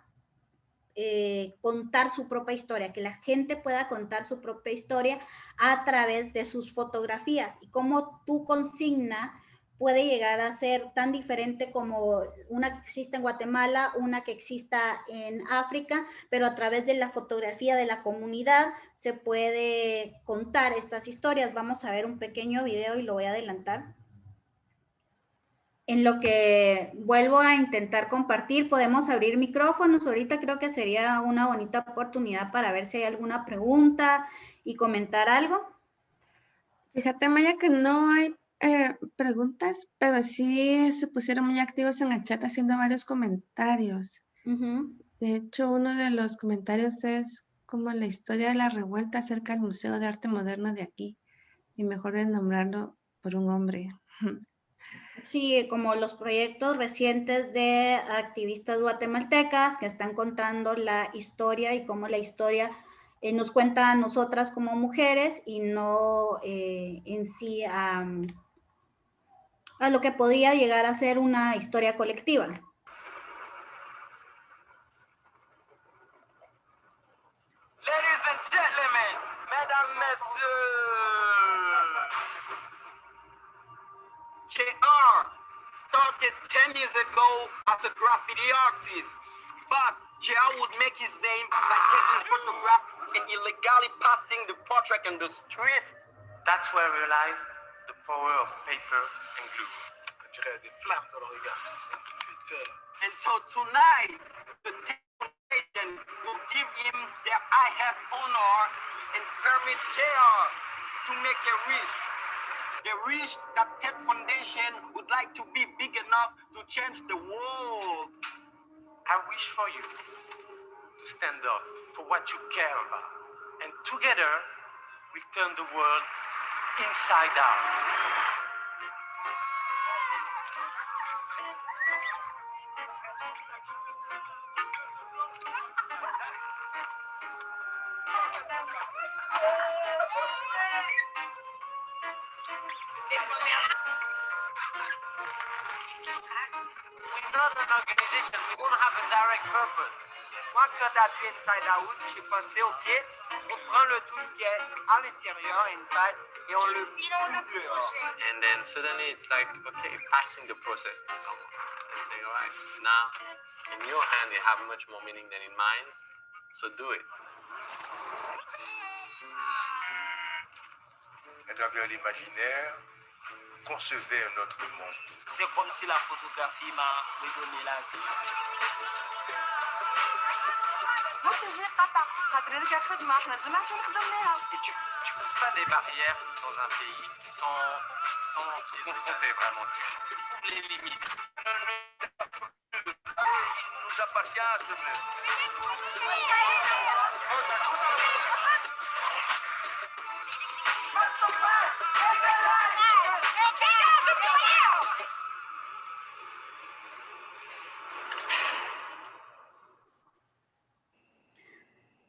contar su propia historia, que la gente pueda contar su propia historia a través de sus fotografías, y cómo tu consigna puede llegar a ser tan diferente como una que existe en Guatemala, una que exista en África, pero a través de la fotografía de la comunidad se puede contar estas historias. Vamos a ver un pequeño video y lo voy a adelantar. En lo que vuelvo a intentar compartir, podemos abrir micrófonos. Ahorita creo que sería una bonita oportunidad para ver si hay alguna pregunta y comentar algo. Fíjate, Maya, que no hay preguntas, pero sí se pusieron muy activos en el chat haciendo varios comentarios. De hecho, uno de los comentarios es como la historia de la revuelta acerca del Museo de Arte Moderno de aquí, y mejor es nombrarlo por un hombre. Sí, como los proyectos recientes de activistas guatemaltecas que están contando la historia y cómo la historia nos cuenta a nosotras como mujeres y no en sí a lo que podía llegar a ser una historia colectiva. Ladies and gentlemen, mesdames, messieurs, JR started 10 years ago as a graffiti artist, but JR would make his name by taking photographs and illegally passing the portrait on the street. That's where I realized the power of paper and glue. And so tonight, the Foundation will give him their highest honor and permit JR to make a wish. The wish that Ted Foundation would like to be big enough to change the world. I wish for you to stand up for what you care about. And together, we turn the world inside out. We're not an organization, we don't have a direct purpose. Moi, quand t'as dit inside out, j'ai pensé, ok, on prend le truc qui est à l'intérieur, inside, et on le pousse dehors. And then suddenly it's like, okay, passing the process to someone and saying, all right, now in your hand you have much more meaning than in mine, so do it. À travers l'imaginaire, concevez un autre monde. C'est comme si la photographie m'a redonné la vie. مش جي قطع خاطر هذيك خدمه احنا جماعه خدمناها. Et tu pousses pas des barrières dans un pays sans te confronter vraiment. Tu trouves les limites. Il nous appartient à ce monde.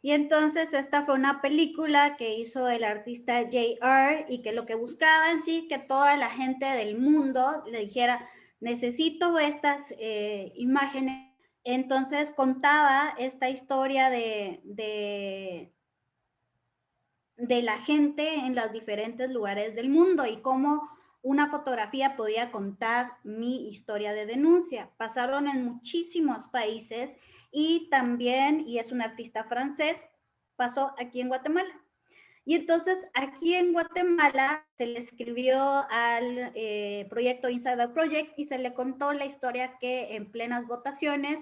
Y entonces esta fue una película que hizo el artista JR y que lo que buscaba en sí que toda la gente del mundo le dijera, necesito estas imágenes. Entonces contaba esta historia de la gente en los diferentes lugares del mundo y cómo una fotografía podía contar mi historia de denuncia. Pasaron en muchísimos países y también, y es un artista francés, pasó aquí en Guatemala. Y entonces aquí en Guatemala se le escribió al proyecto Inside Out Project y se le contó la historia que en plenas votaciones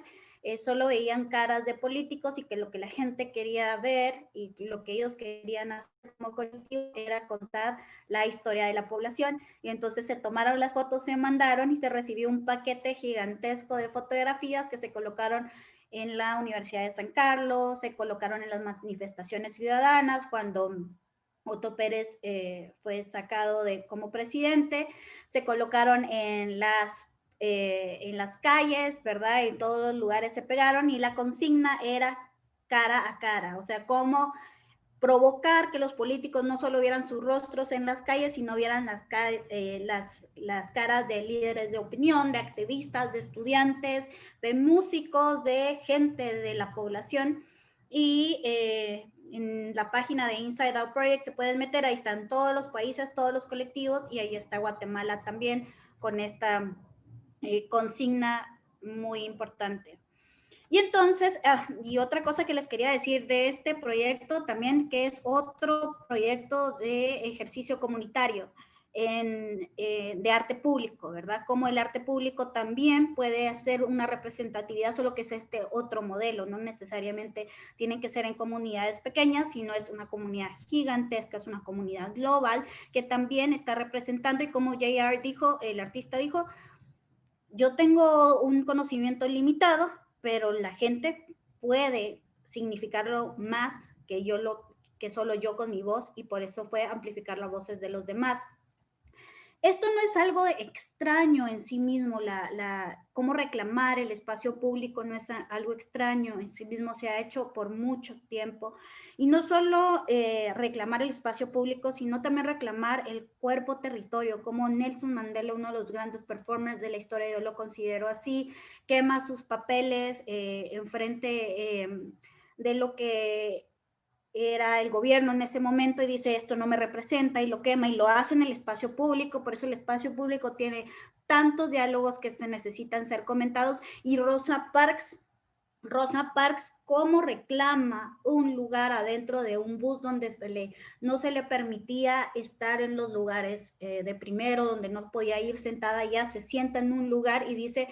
solo veían caras de políticos y que lo que la gente quería ver y lo que ellos querían hacer como colectivo era contar la historia de la población. Y entonces se tomaron las fotos, se mandaron y se recibió un paquete gigantesco de fotografías que se colocaron en la Universidad de San Carlos, se colocaron en las manifestaciones ciudadanas cuando Otto Pérez fue sacado como presidente, se colocaron en las calles, ¿verdad? En todos los lugares se pegaron y la consigna era cara a cara, o sea, cómo provocar que los políticos no solo vieran sus rostros en las calles, sino vieran las caras de líderes de opinión, de activistas, de estudiantes, de músicos, de gente de la población. Y en la página de Inside Out Project se pueden meter, ahí están todos los países, todos los colectivos, y ahí está Guatemala también con esta consigna muy importante. Y entonces, y otra cosa que les quería decir de este proyecto también, que es otro proyecto de ejercicio comunitario. de arte público, ¿verdad? Como el arte público también puede hacer una representatividad, solo que es este otro modelo, no necesariamente tienen que ser en comunidades pequeñas, sino es una comunidad gigantesca, es una comunidad global que también está representando, y como J.R. dijo, el artista dijo, yo tengo un conocimiento limitado, pero la gente puede significarlo más que solo yo con mi voz, y por eso fue amplificar las voces de los demás. Esto no es algo extraño en sí mismo, cómo reclamar el espacio público no es algo extraño en sí mismo, se ha hecho por mucho tiempo. Y no solo reclamar el espacio público, sino también reclamar el cuerpo territorio, como Nelson Mandela, uno de los grandes performers de la historia, yo lo considero así, quema sus papeles enfrente de lo que era el gobierno en ese momento y dice esto no me representa y lo quema y lo hace en el espacio público, por eso el espacio público tiene tantos diálogos que se necesitan ser comentados. Y Rosa Parks, cómo reclama un lugar adentro de un bus donde no se le permitía estar en los lugares de primero, donde no podía ir sentada, ya se sienta en un lugar y dice,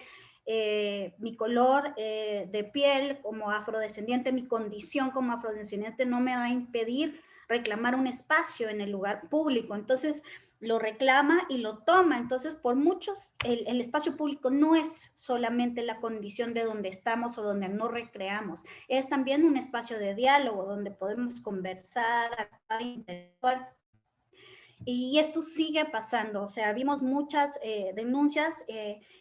mi color de piel como afrodescendiente, mi condición como afrodescendiente no me va a impedir reclamar un espacio en el lugar público. Entonces lo reclama y lo toma. Entonces por muchos el espacio público no es solamente la condición de donde estamos o donde no recreamos, es también un espacio de diálogo donde podemos conversar, interactuar. Y esto sigue pasando, o sea, vimos muchas denuncias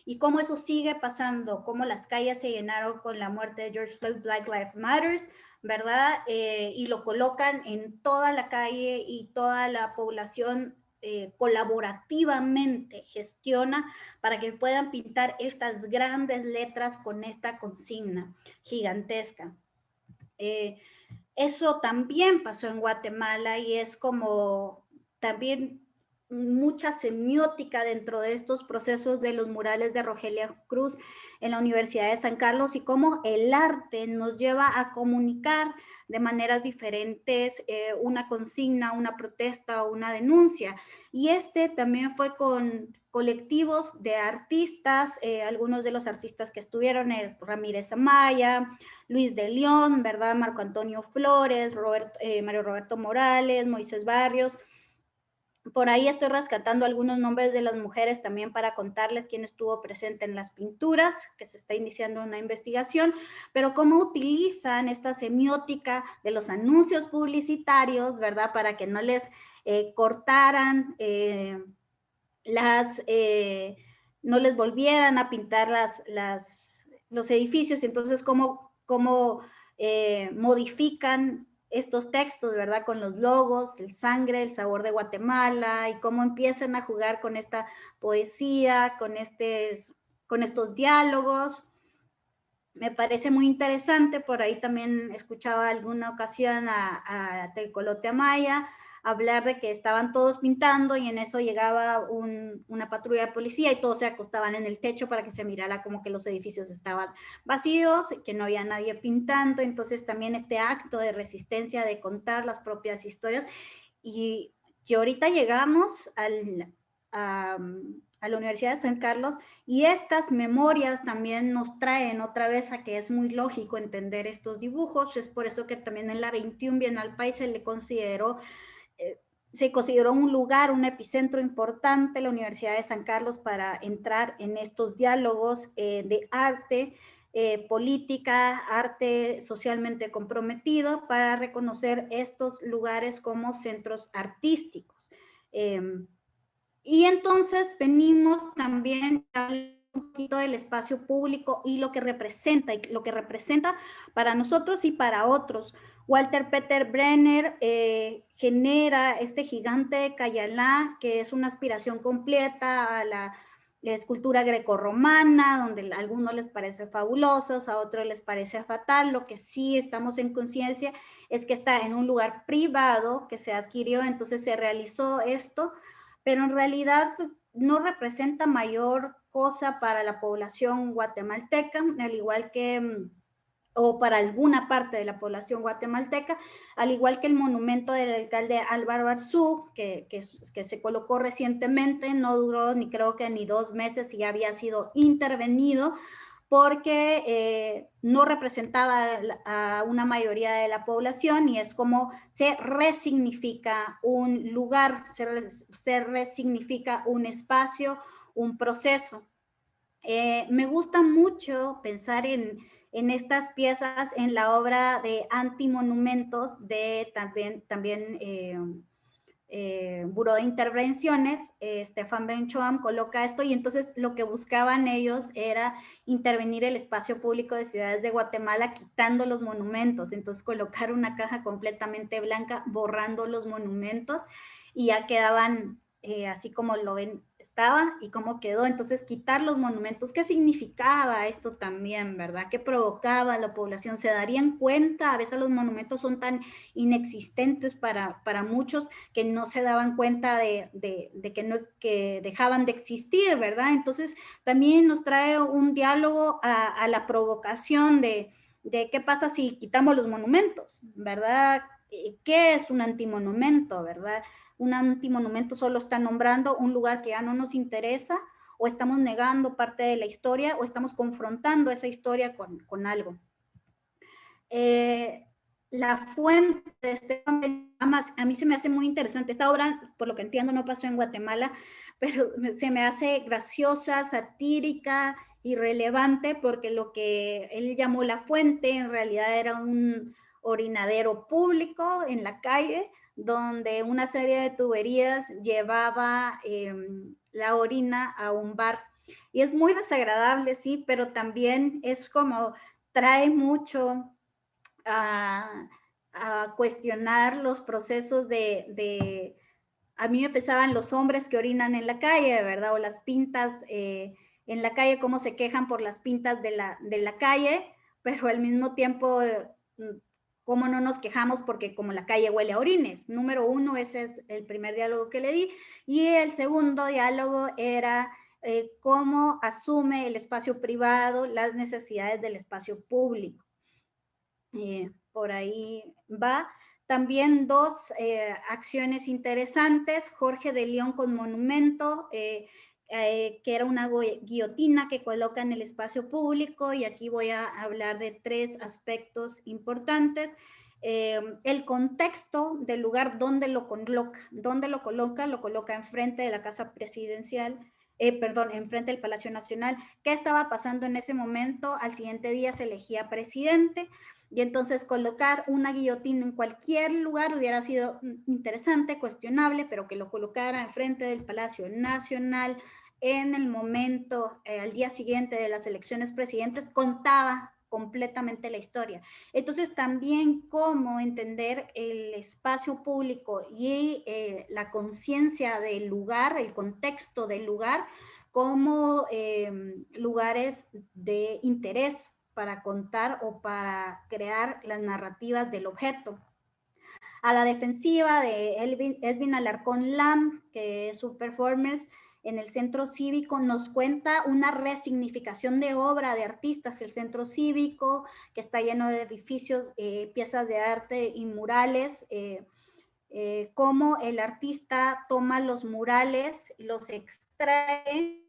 y cómo eso sigue pasando, cómo las calles se llenaron con la muerte de George Floyd, Black Lives Matter, ¿verdad? Y lo colocan en toda la calle y toda la población colaborativamente gestiona para que puedan pintar estas grandes letras con esta consigna gigantesca. Eso también pasó en Guatemala y es como también mucha semiótica dentro de estos procesos de los murales de Rogelia Cruz en la Universidad de San Carlos y cómo el arte nos lleva a comunicar de maneras diferentes una consigna, una protesta o una denuncia. Y también fue con colectivos de artistas, algunos de los artistas que estuvieron es Ramírez Amaya, Luis de León, ¿verdad? Marco Antonio Flores, Mario Roberto Morales, Moisés Barrios. Por ahí estoy rescatando algunos nombres de las mujeres también para contarles quién estuvo presente en las pinturas, que se está iniciando una investigación, pero cómo utilizan esta semiótica de los anuncios publicitarios, ¿verdad? Para que no les cortaran no les volvieran a pintar los edificios. Entonces, cómo modifican estos textos, ¿verdad? Con los logos, el sangre, el sabor de Guatemala, y cómo empiezan a jugar con esta poesía, con estos diálogos. Me parece muy interesante. Por ahí también escuchaba alguna ocasión a Tecolote Amaya hablar de que estaban todos pintando y en eso llegaba una patrulla de policía y todos se acostaban en el techo para que se mirara como que los edificios estaban vacíos, que no había nadie pintando. Entonces también este acto de resistencia de contar las propias historias. Y ahorita llegamos a la Universidad de San Carlos y estas memorias también nos traen otra vez a que es muy lógico entender estos dibujos. Es por eso que también en la 21 Bienal País se consideró un lugar, un epicentro importante, la Universidad de San Carlos, para entrar en estos diálogos de arte, política, arte socialmente comprometido, para reconocer estos lugares como centros artísticos. Y entonces venimos también a hablar un poquito del espacio público y lo que representa para nosotros y para otros. Walter Peter Brenner genera este gigante de Cayalá, que es una aspiración completa a la escultura grecorromana, donde a algunos les parece fabulosos, a otros les parece fatal. Lo que sí estamos en conciencia es que está en un lugar privado que se adquirió, entonces se realizó esto, pero en realidad no representa mayor cosa para la población guatemalteca, al igual que o para alguna parte de la población guatemalteca, al igual que el monumento del alcalde Álvaro Arzú, que se colocó recientemente, no duró ni creo que ni 2 meses y ya había sido intervenido, porque no representaba a una mayoría de la población, y es como se resignifica un lugar, se resignifica un espacio, un proceso. Me gusta mucho pensar en estas piezas, en la obra de Antimonumentos de también Buró de Intervenciones. Stefan Benchoam coloca esto, y entonces lo que buscaban ellos era intervenir el espacio público de ciudades de Guatemala quitando los monumentos, entonces colocar una caja completamente blanca borrando los monumentos, y ya quedaban así como lo ven, estaba y cómo quedó. Entonces quitar los monumentos, ¿qué significaba esto también, verdad? ¿Qué provocaba a la población? ¿Se darían cuenta? A veces los monumentos son tan inexistentes para muchos que no se daban cuenta de que dejaban de existir, ¿verdad? Entonces también nos trae un diálogo a la provocación de qué pasa si quitamos los monumentos, ¿verdad? ¿Qué es un antimonumento, verdad? Un antimonumento solo está nombrando un lugar que ya no nos interesa, o estamos negando parte de la historia, o estamos confrontando esa historia con algo. La fuente de Stefan Benchoam, a mí se me hace muy interesante. Esta obra, por lo que entiendo, no pasó en Guatemala, pero se me hace graciosa, satírica y relevante, porque lo que él llamó la fuente en realidad era un orinadero público en la calle, donde una serie de tuberías llevaba la orina a un bar. Y es muy desagradable, sí, pero también es como trae mucho a cuestionar los procesos a mí me pesaban los hombres que orinan en la calle, ¿verdad? O las pintas en la calle, cómo se quejan por las pintas de la calle, pero al mismo tiempo cómo no nos quejamos porque como la calle huele a orines. Número 1, ese es el primer diálogo que le di. Y el segundo diálogo era cómo asume el espacio privado las necesidades del espacio público. Por ahí va. También 2 acciones interesantes. Jorge de León con monumento, que era una guillotina que coloca en el espacio público, y aquí voy a hablar de 3 aspectos importantes. El contexto del lugar donde lo coloca. Lo coloca enfrente de la Casa Presidencial, enfrente del Palacio Nacional. ¿Qué estaba pasando en ese momento? Al siguiente día se elegía presidente, y entonces colocar una guillotina en cualquier lugar hubiera sido interesante, cuestionable, pero que lo colocara enfrente del Palacio Nacional en el momento, al día siguiente de las elecciones presidentes, contaba completamente la historia. Entonces también cómo entender el espacio público y la conciencia del lugar, el contexto del lugar, como lugares de interés para contar o para crear las narrativas del objeto. A la defensiva de Esvin Alarcón Lam, que es su performance en el Centro Cívico, nos cuenta una resignificación de obra de artistas. El Centro Cívico, que está lleno de edificios, piezas de arte y murales, cómo el artista toma los murales, los extrae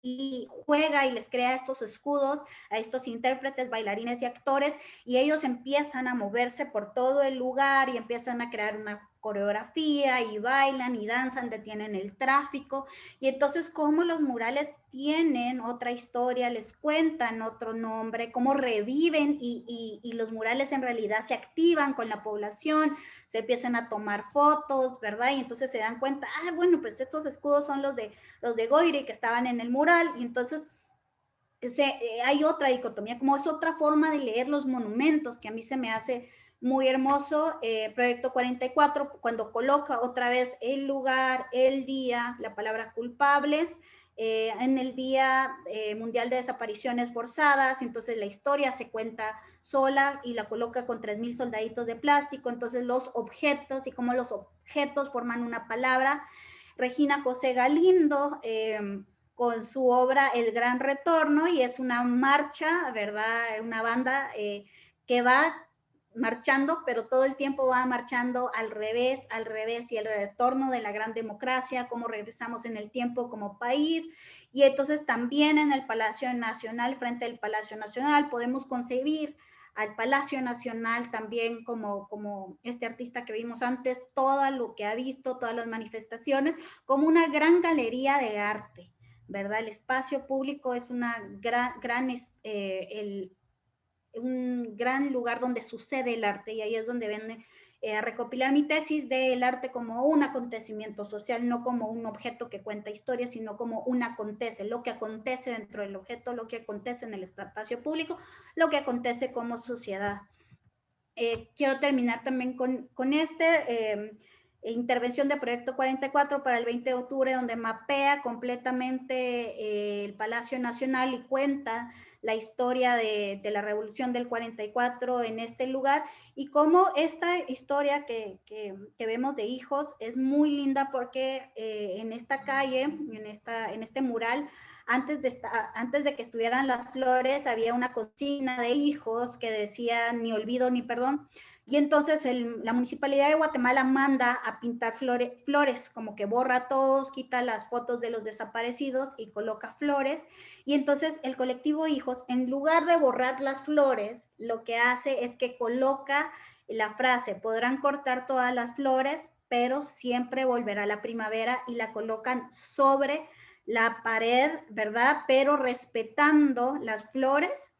y juega y les crea estos escudos a estos intérpretes, bailarines y actores, y ellos empiezan a moverse por todo el lugar y empiezan a crear una coreografía y bailan y danzan, detienen el tráfico. Y entonces cómo los murales tienen otra historia, les cuentan otro nombre, cómo reviven y los murales en realidad se activan con la población, se empiezan a tomar fotos, ¿verdad? Y entonces se dan cuenta, bueno, pues estos escudos son los de Goyri que estaban en el mural. Y entonces hay otra dicotomía, como es otra forma de leer los monumentos que a mí se me hace muy hermoso. Proyecto 44, cuando coloca otra vez el lugar, el día, la palabra culpables, en el Día Mundial de Desapariciones Forzadas. Entonces la historia se cuenta sola y la coloca con 3,000 soldaditos de plástico. Entonces los objetos y cómo los objetos forman una palabra. Regina José Galindo, con su obra El Gran Retorno, y es una marcha, ¿verdad? Una banda que va marchando, pero todo el tiempo va marchando al revés, y el retorno de la gran democracia, cómo regresamos en el tiempo como país. Y entonces también en el Palacio Nacional, frente al Palacio Nacional, podemos concebir al Palacio Nacional también como este artista que vimos antes, todo lo que ha visto, todas las manifestaciones, como una gran galería de arte, ¿verdad? El espacio público es una un gran lugar donde sucede el arte, y ahí es donde viene a recopilar mi tesis del arte como un acontecimiento social, no como un objeto que cuenta historias, sino como un acontece, lo que acontece dentro del objeto, lo que acontece en el espacio público, lo que acontece como sociedad. Quiero terminar también con intervención de Proyecto 44 para el 20 de octubre, donde mapea completamente el Palacio Nacional y cuenta la historia de la Revolución del 44 en este lugar, y cómo esta historia que vemos de hijos es muy linda, porque en esta calle, en este mural, antes de que estuvieran las flores, había una consigna de hijos que decía ni olvido ni perdón. Y entonces la Municipalidad de Guatemala manda a pintar flores, como que borra todos, quita las fotos de los desaparecidos y coloca flores. Y entonces el colectivo Hijos, en lugar de borrar las flores, lo que hace es que coloca la frase: podrán cortar todas las flores, pero siempre volverá la primavera, y la colocan sobre la pared, ¿verdad? Pero respetando las flores,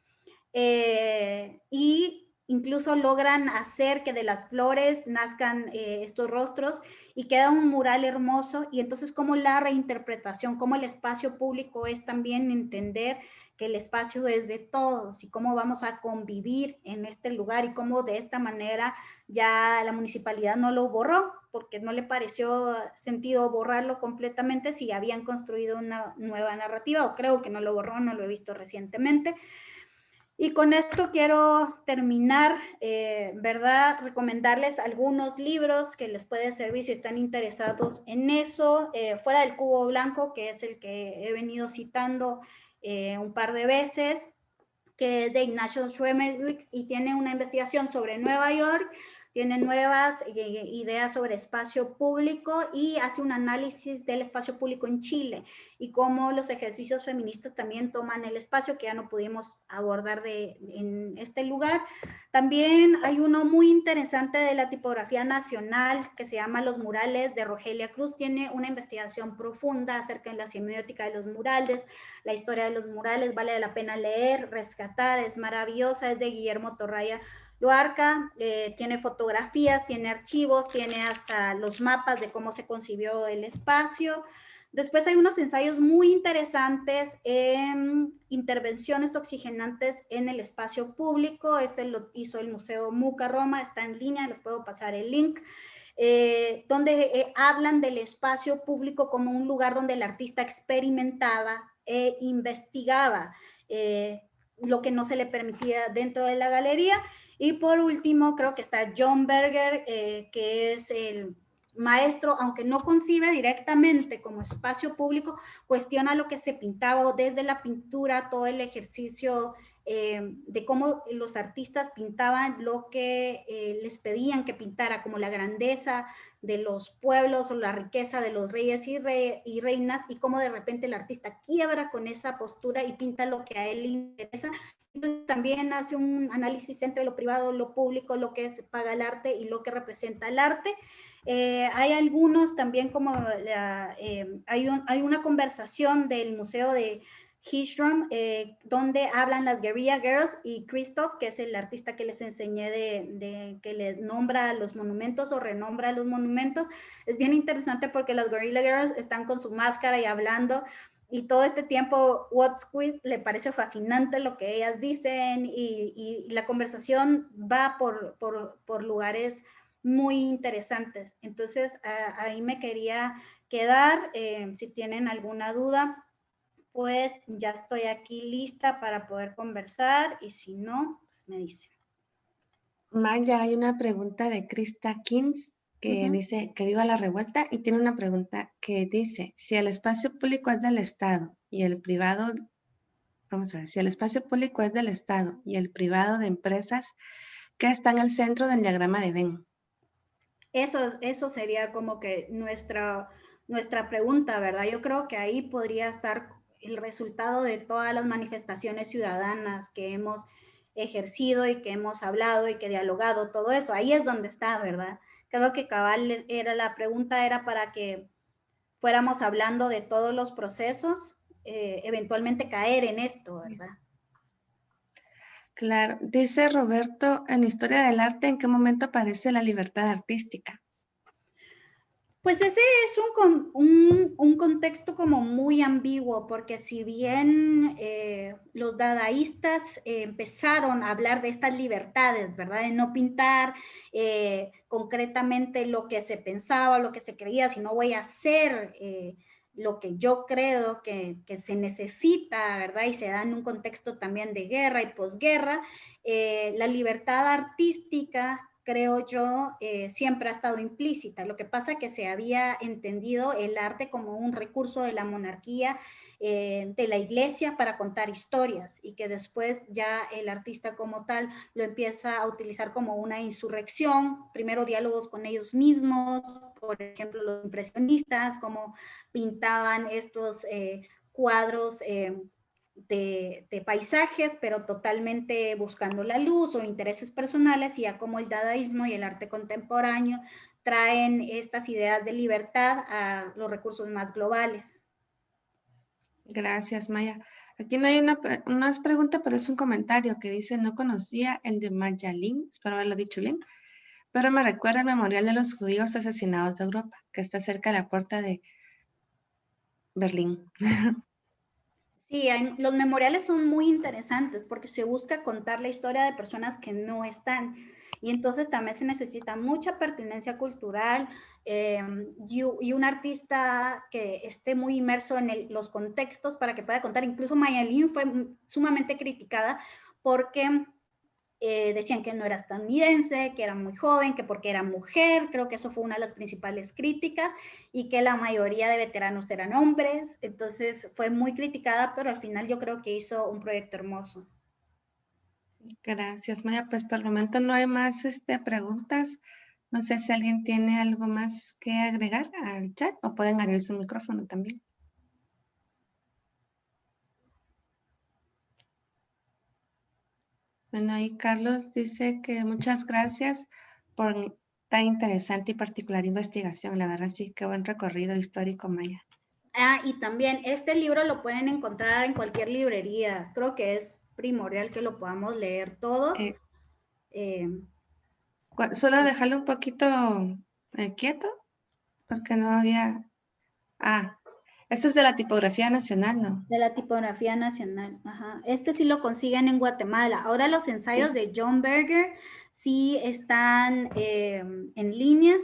y incluso logran hacer que de las flores nazcan estos rostros, y queda un mural hermoso. Y entonces, como la reinterpretación, como el espacio público es también entender que el espacio es de todos, y cómo vamos a convivir en este lugar, y cómo de esta manera ya la municipalidad no lo borró, porque no le pareció sentido borrarlo completamente si habían construido una nueva narrativa, o creo que no lo borró, no lo he visto recientemente. Y con esto quiero terminar, ¿verdad? Recomendarles algunos libros que les puede servir si están interesados en eso. Fuera del Cubo Blanco, que es el que he venido citando un par de veces, que es de Ignacio Schwemelwitz, y tiene una investigación sobre Nueva York, tiene nuevas ideas sobre espacio público, y hace un análisis del espacio público en Chile y cómo los ejercicios feministas también toman el espacio, que ya no pudimos abordar en este lugar. También hay uno muy interesante de la tipografía nacional que se llama Los murales, de Rogelia Cruz. Tiene una investigación profunda acerca de la semiótica de los murales, la historia de los murales, vale la pena leer, rescatar, es maravillosa, es de Guillermo Torraya Luarca, tiene fotografías, tiene archivos, tiene hasta los mapas de cómo se concibió el espacio. Después hay unos ensayos muy interesantes en intervenciones oxigenantes en el espacio público. Este lo hizo el Museo MUCA Roma, está en línea, les puedo pasar el link. Donde hablan del espacio público como un lugar donde el artista experimentaba e investigaba lo que no se le permitía dentro de la galería. Y por último, creo que está John Berger, que es el maestro, aunque no concibe directamente como espacio público, cuestiona lo que se pintaba desde la pintura, todo el ejercicio de cómo los artistas pintaban lo que les pedían que pintara, como la grandeza de los pueblos o la riqueza de los reyes y reinas, y cómo de repente el artista quiebra con esa postura y pinta lo que a él le interesa. Entonces, también hace un análisis entre lo privado, lo público, lo que paga el arte y lo que representa el arte. Hay algunos también, como hay una conversación del Museo de Hirshhorn, donde hablan las Guerrilla Girls y Christoph, que es el artista que les enseñé que le nombra los monumentos o renombra los monumentos. Es bien interesante porque las Guerrilla Girls están con su máscara y hablando, y todo este tiempo Wadsworth le parece fascinante lo que ellas dicen, y la conversación va por lugares muy interesantes. Entonces, ahí me quería quedar. Si tienen alguna duda, pues ya estoy aquí lista para poder conversar, y si no, pues me dicen. Maya, hay una pregunta de Krista Kins. que dice que viva la revuelta y tiene una pregunta que dice, si el espacio público es del Estado y el privado, vamos a ver, si el espacio público es del Estado y el privado de empresas, ¿qué está en el centro del diagrama de Venn? Eso sería como que nuestra pregunta, ¿verdad? Yo creo que ahí podría estar el resultado de todas las manifestaciones ciudadanas que hemos ejercido y que hemos hablado y que dialogado, todo eso. Ahí es donde está, ¿verdad? Creo que cabal la pregunta era para que fuéramos hablando de todos los procesos, eventualmente caer en esto, ¿verdad? Claro, dice Roberto, en Historia del Arte, ¿en qué momento aparece la libertad artística? Pues ese es un contexto como muy ambiguo, porque si bien los dadaístas empezaron a hablar de estas libertades, ¿verdad? De no pintar concretamente lo que se pensaba, lo que se creía, sino voy a hacer lo que yo creo que se necesita, ¿verdad? Y se da en un contexto también de guerra y posguerra. La libertad artística, creo yo, siempre ha estado implícita. Lo que pasa es que se había entendido el arte como un recurso de la monarquía, de la iglesia para contar historias, y que después ya el artista como tal lo empieza a utilizar como una insurrección, primero diálogos con ellos mismos, por ejemplo los impresionistas, como pintaban estos cuadros de paisajes, pero totalmente buscando la luz o intereses personales, y ya como el dadaísmo y el arte contemporáneo traen estas ideas de libertad a los recursos más globales. Gracias, Maya. Aquí no hay una pregunta, pero es un comentario que dice, no conocía el de Mayalín, espero haberlo dicho bien, pero me recuerda el memorial de los judíos asesinados de Europa, que está cerca de la puerta de Berlín. Sí, los memoriales son muy interesantes porque se busca contar la historia de personas que no están. Y entonces también se necesita mucha pertinencia cultural y un artista que esté muy inmerso en los contextos para que pueda contar. Incluso Mayalín fue sumamente criticada porque decían que no era estadounidense, que era muy joven, que porque era mujer, creo que eso fue una de las principales críticas, y que la mayoría de veteranos eran hombres. Entonces fue muy criticada, pero al final yo creo que hizo un proyecto hermoso. Gracias, Maya. Pues por el momento no hay más preguntas. No sé si alguien tiene algo más que agregar al chat o pueden abrir su micrófono también. Bueno, ahí Carlos dice que muchas gracias por tan interesante y particular investigación. La verdad sí, qué buen recorrido histórico, Maya. Ah, y también este libro lo pueden encontrar en cualquier librería. Creo que es primordial que lo podamos leer todos. Solo dejarlo un poquito quieto, porque no había... Ah, este es de la tipografía nacional, ¿no? De la tipografía nacional, ajá. Este sí lo consiguen en Guatemala. Ahora los ensayos de John Berger sí están en línea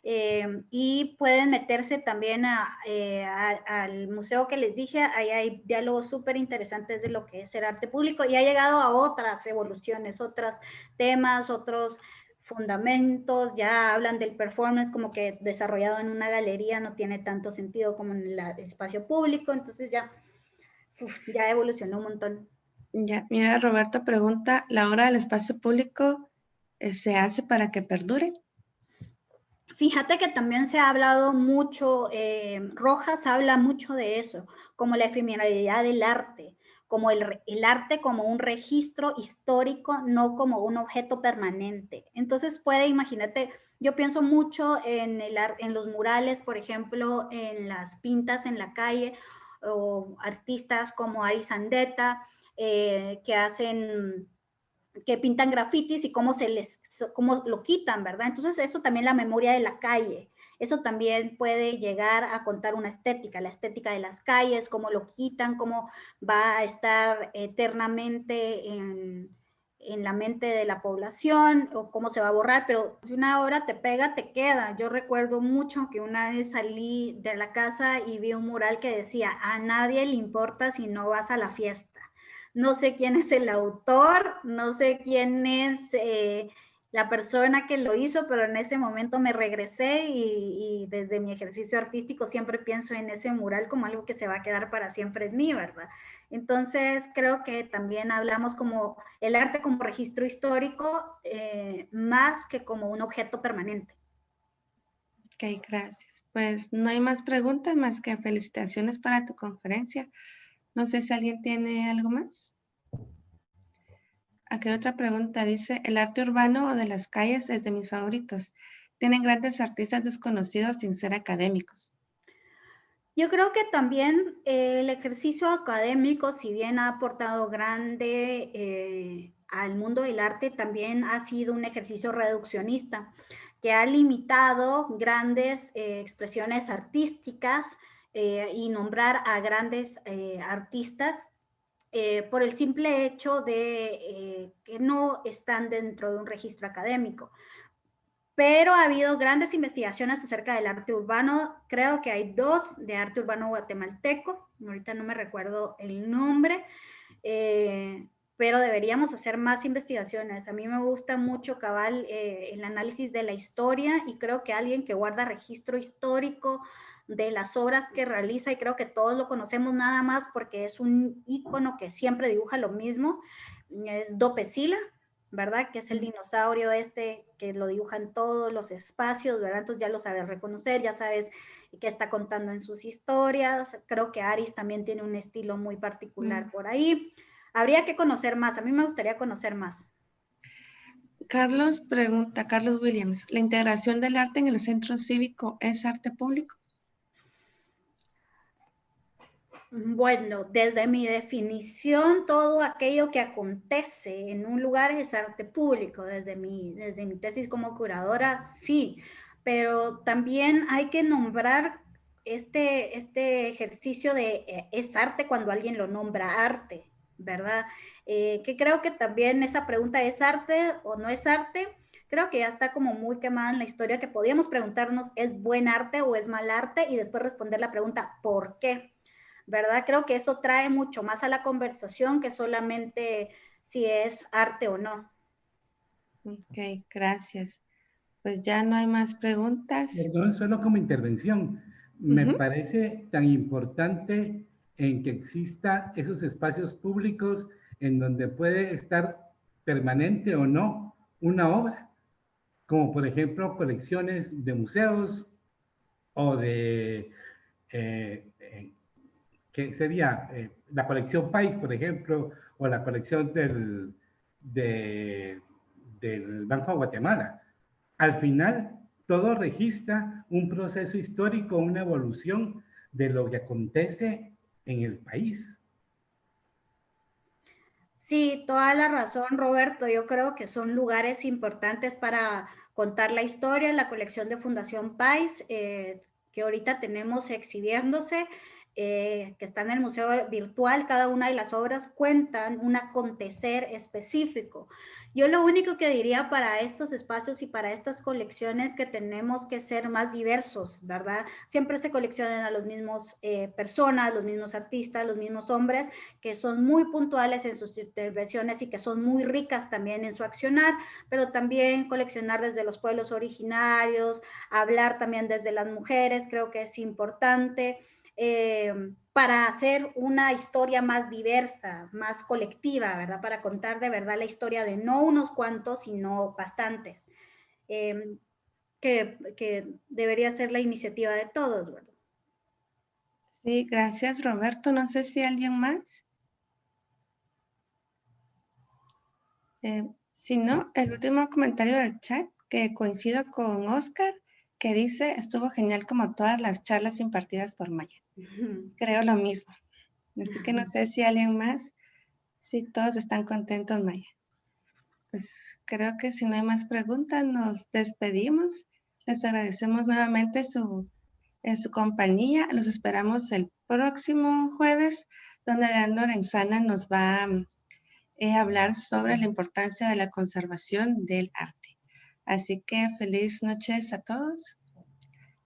y pueden meterse también al museo que les dije. Ahí hay diálogos súper interesantes de lo que es el arte público, y ha llegado a otras evoluciones, otros temas, otros fundamentos. Ya hablan del performance como que desarrollado en una galería no tiene tanto sentido como en el espacio público. Entonces ya evolucionó un montón. Ya, mira, Roberto pregunta, ¿la obra del espacio público se hace para que perdure? Fíjate que también se ha hablado mucho, Rojas habla mucho de eso, como la efemeralidad del arte, como el arte como un registro histórico, no como un objeto permanente. Entonces puede, imagínate, yo pienso mucho en los murales, por ejemplo, en las pintas en la calle, o artistas como Ari Sandeta, que pintan grafitis y cómo lo quitan, ¿verdad? Entonces eso también, la memoria de la calle, eso también puede llegar a contar una estética, la estética de las calles, cómo lo quitan, cómo va a estar eternamente en la mente de la población, o cómo se va a borrar. Pero si una obra te pega, te queda. Yo recuerdo mucho que una vez salí de la casa y vi un mural que decía, a nadie le importa si no vas a la fiesta. No sé quién es el autor, no sé quién es la persona que lo hizo, pero en ese momento me regresé y desde mi ejercicio artístico siempre pienso en ese mural como algo que se va a quedar para siempre en mí, ¿verdad? Entonces creo que también hablamos como el arte como registro histórico más que como un objeto permanente. Ok, gracias. Pues no hay más preguntas más que felicitaciones para tu conferencia. No sé si alguien tiene algo más. Aquí otra pregunta dice, el arte urbano o de las calles es de mis favoritos. Tienen grandes artistas desconocidos sin ser académicos. Yo creo que también el ejercicio académico, si bien ha aportado grande al mundo del arte, también ha sido un ejercicio reduccionista que ha limitado grandes expresiones artísticas y nombrar a grandes artistas por el simple hecho de que no están dentro de un registro académico. Pero ha habido grandes investigaciones acerca del arte urbano. Creo que hay 2 de arte urbano guatemalteco. Ahorita no me recuerdo el nombre, pero deberíamos hacer más investigaciones. A mí me gusta mucho, cabal, el análisis de la historia y creo que alguien que guarda registro histórico de las obras que realiza, y creo que todos lo conocemos nada más porque es un ícono que siempre dibuja lo mismo, es Dope Sila, ¿verdad? Que es el dinosaurio este que lo dibuja en todos los espacios, ¿verdad? Entonces ya lo sabes reconocer, ya sabes qué está contando en sus historias. Creo que Aris también tiene un estilo muy particular por ahí. Habría que conocer más, a mí me gustaría conocer más. Carlos pregunta, Carlos Williams, ¿la integración del arte en el centro cívico es arte público? Bueno, desde mi definición, todo aquello que acontece en un lugar es arte público. Desde mi tesis como curadora, sí. Pero también hay que nombrar este ejercicio de es arte cuando alguien lo nombra arte, ¿verdad? Que creo que también esa pregunta, ¿es arte o no es arte? Creo que ya está como muy quemada en la historia, que podíamos preguntarnos, ¿es buen arte o es mal arte? Y después responder la pregunta, ¿por qué? ¿Verdad? Creo que eso trae mucho más a la conversación que solamente si es arte o no. Ok, gracias. Pues ya no hay más preguntas. Perdón, solo como intervención. Me parece tan importante en que exista esos espacios públicos en donde puede estar permanente o no una obra, como por ejemplo colecciones de museos o de, ¿qué sería? La colección País, por ejemplo, o la colección del Banco de Guatemala. Al final, todo registra un proceso histórico, una evolución de lo que acontece en el país. Sí, toda la razón, Roberto. Yo creo que son lugares importantes para contar la historia. La colección de Fundación País, que ahorita tenemos exhibiéndose, que está en el museo virtual, cada una de las obras cuentan un acontecer específico. Yo lo único que diría para estos espacios y para estas colecciones que tenemos que ser más diversos, ¿verdad? Siempre se coleccionan a los mismos personas, los mismos artistas, los mismos hombres, que son muy puntuales en sus intervenciones y que son muy ricas también en su accionar, pero también coleccionar desde los pueblos originarios, hablar también desde las mujeres, creo que es importante. Para hacer una historia más diversa, más colectiva, ¿verdad? Para contar de verdad la historia de no unos cuantos, sino bastantes, que debería ser la iniciativa de todos, ¿verdad? Sí, gracias, Roberto. No sé si alguien más. Si no, el último comentario del chat, que coincido con Oscar, que dice, estuvo genial como todas las charlas impartidas por Maya. Creo lo mismo. Así que no sé si alguien más, si todos están contentos, Maya. Pues creo que si no hay más preguntas, nos despedimos. Les agradecemos nuevamente su compañía. Los esperamos el próximo jueves, donde Adrián Lorenzana nos va a hablar sobre la importancia de la conservación del arte. Así que feliz noches a todos.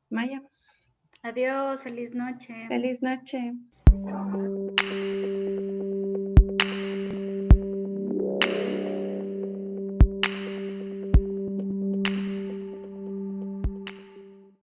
Maya. Adiós, feliz noche. Feliz noche.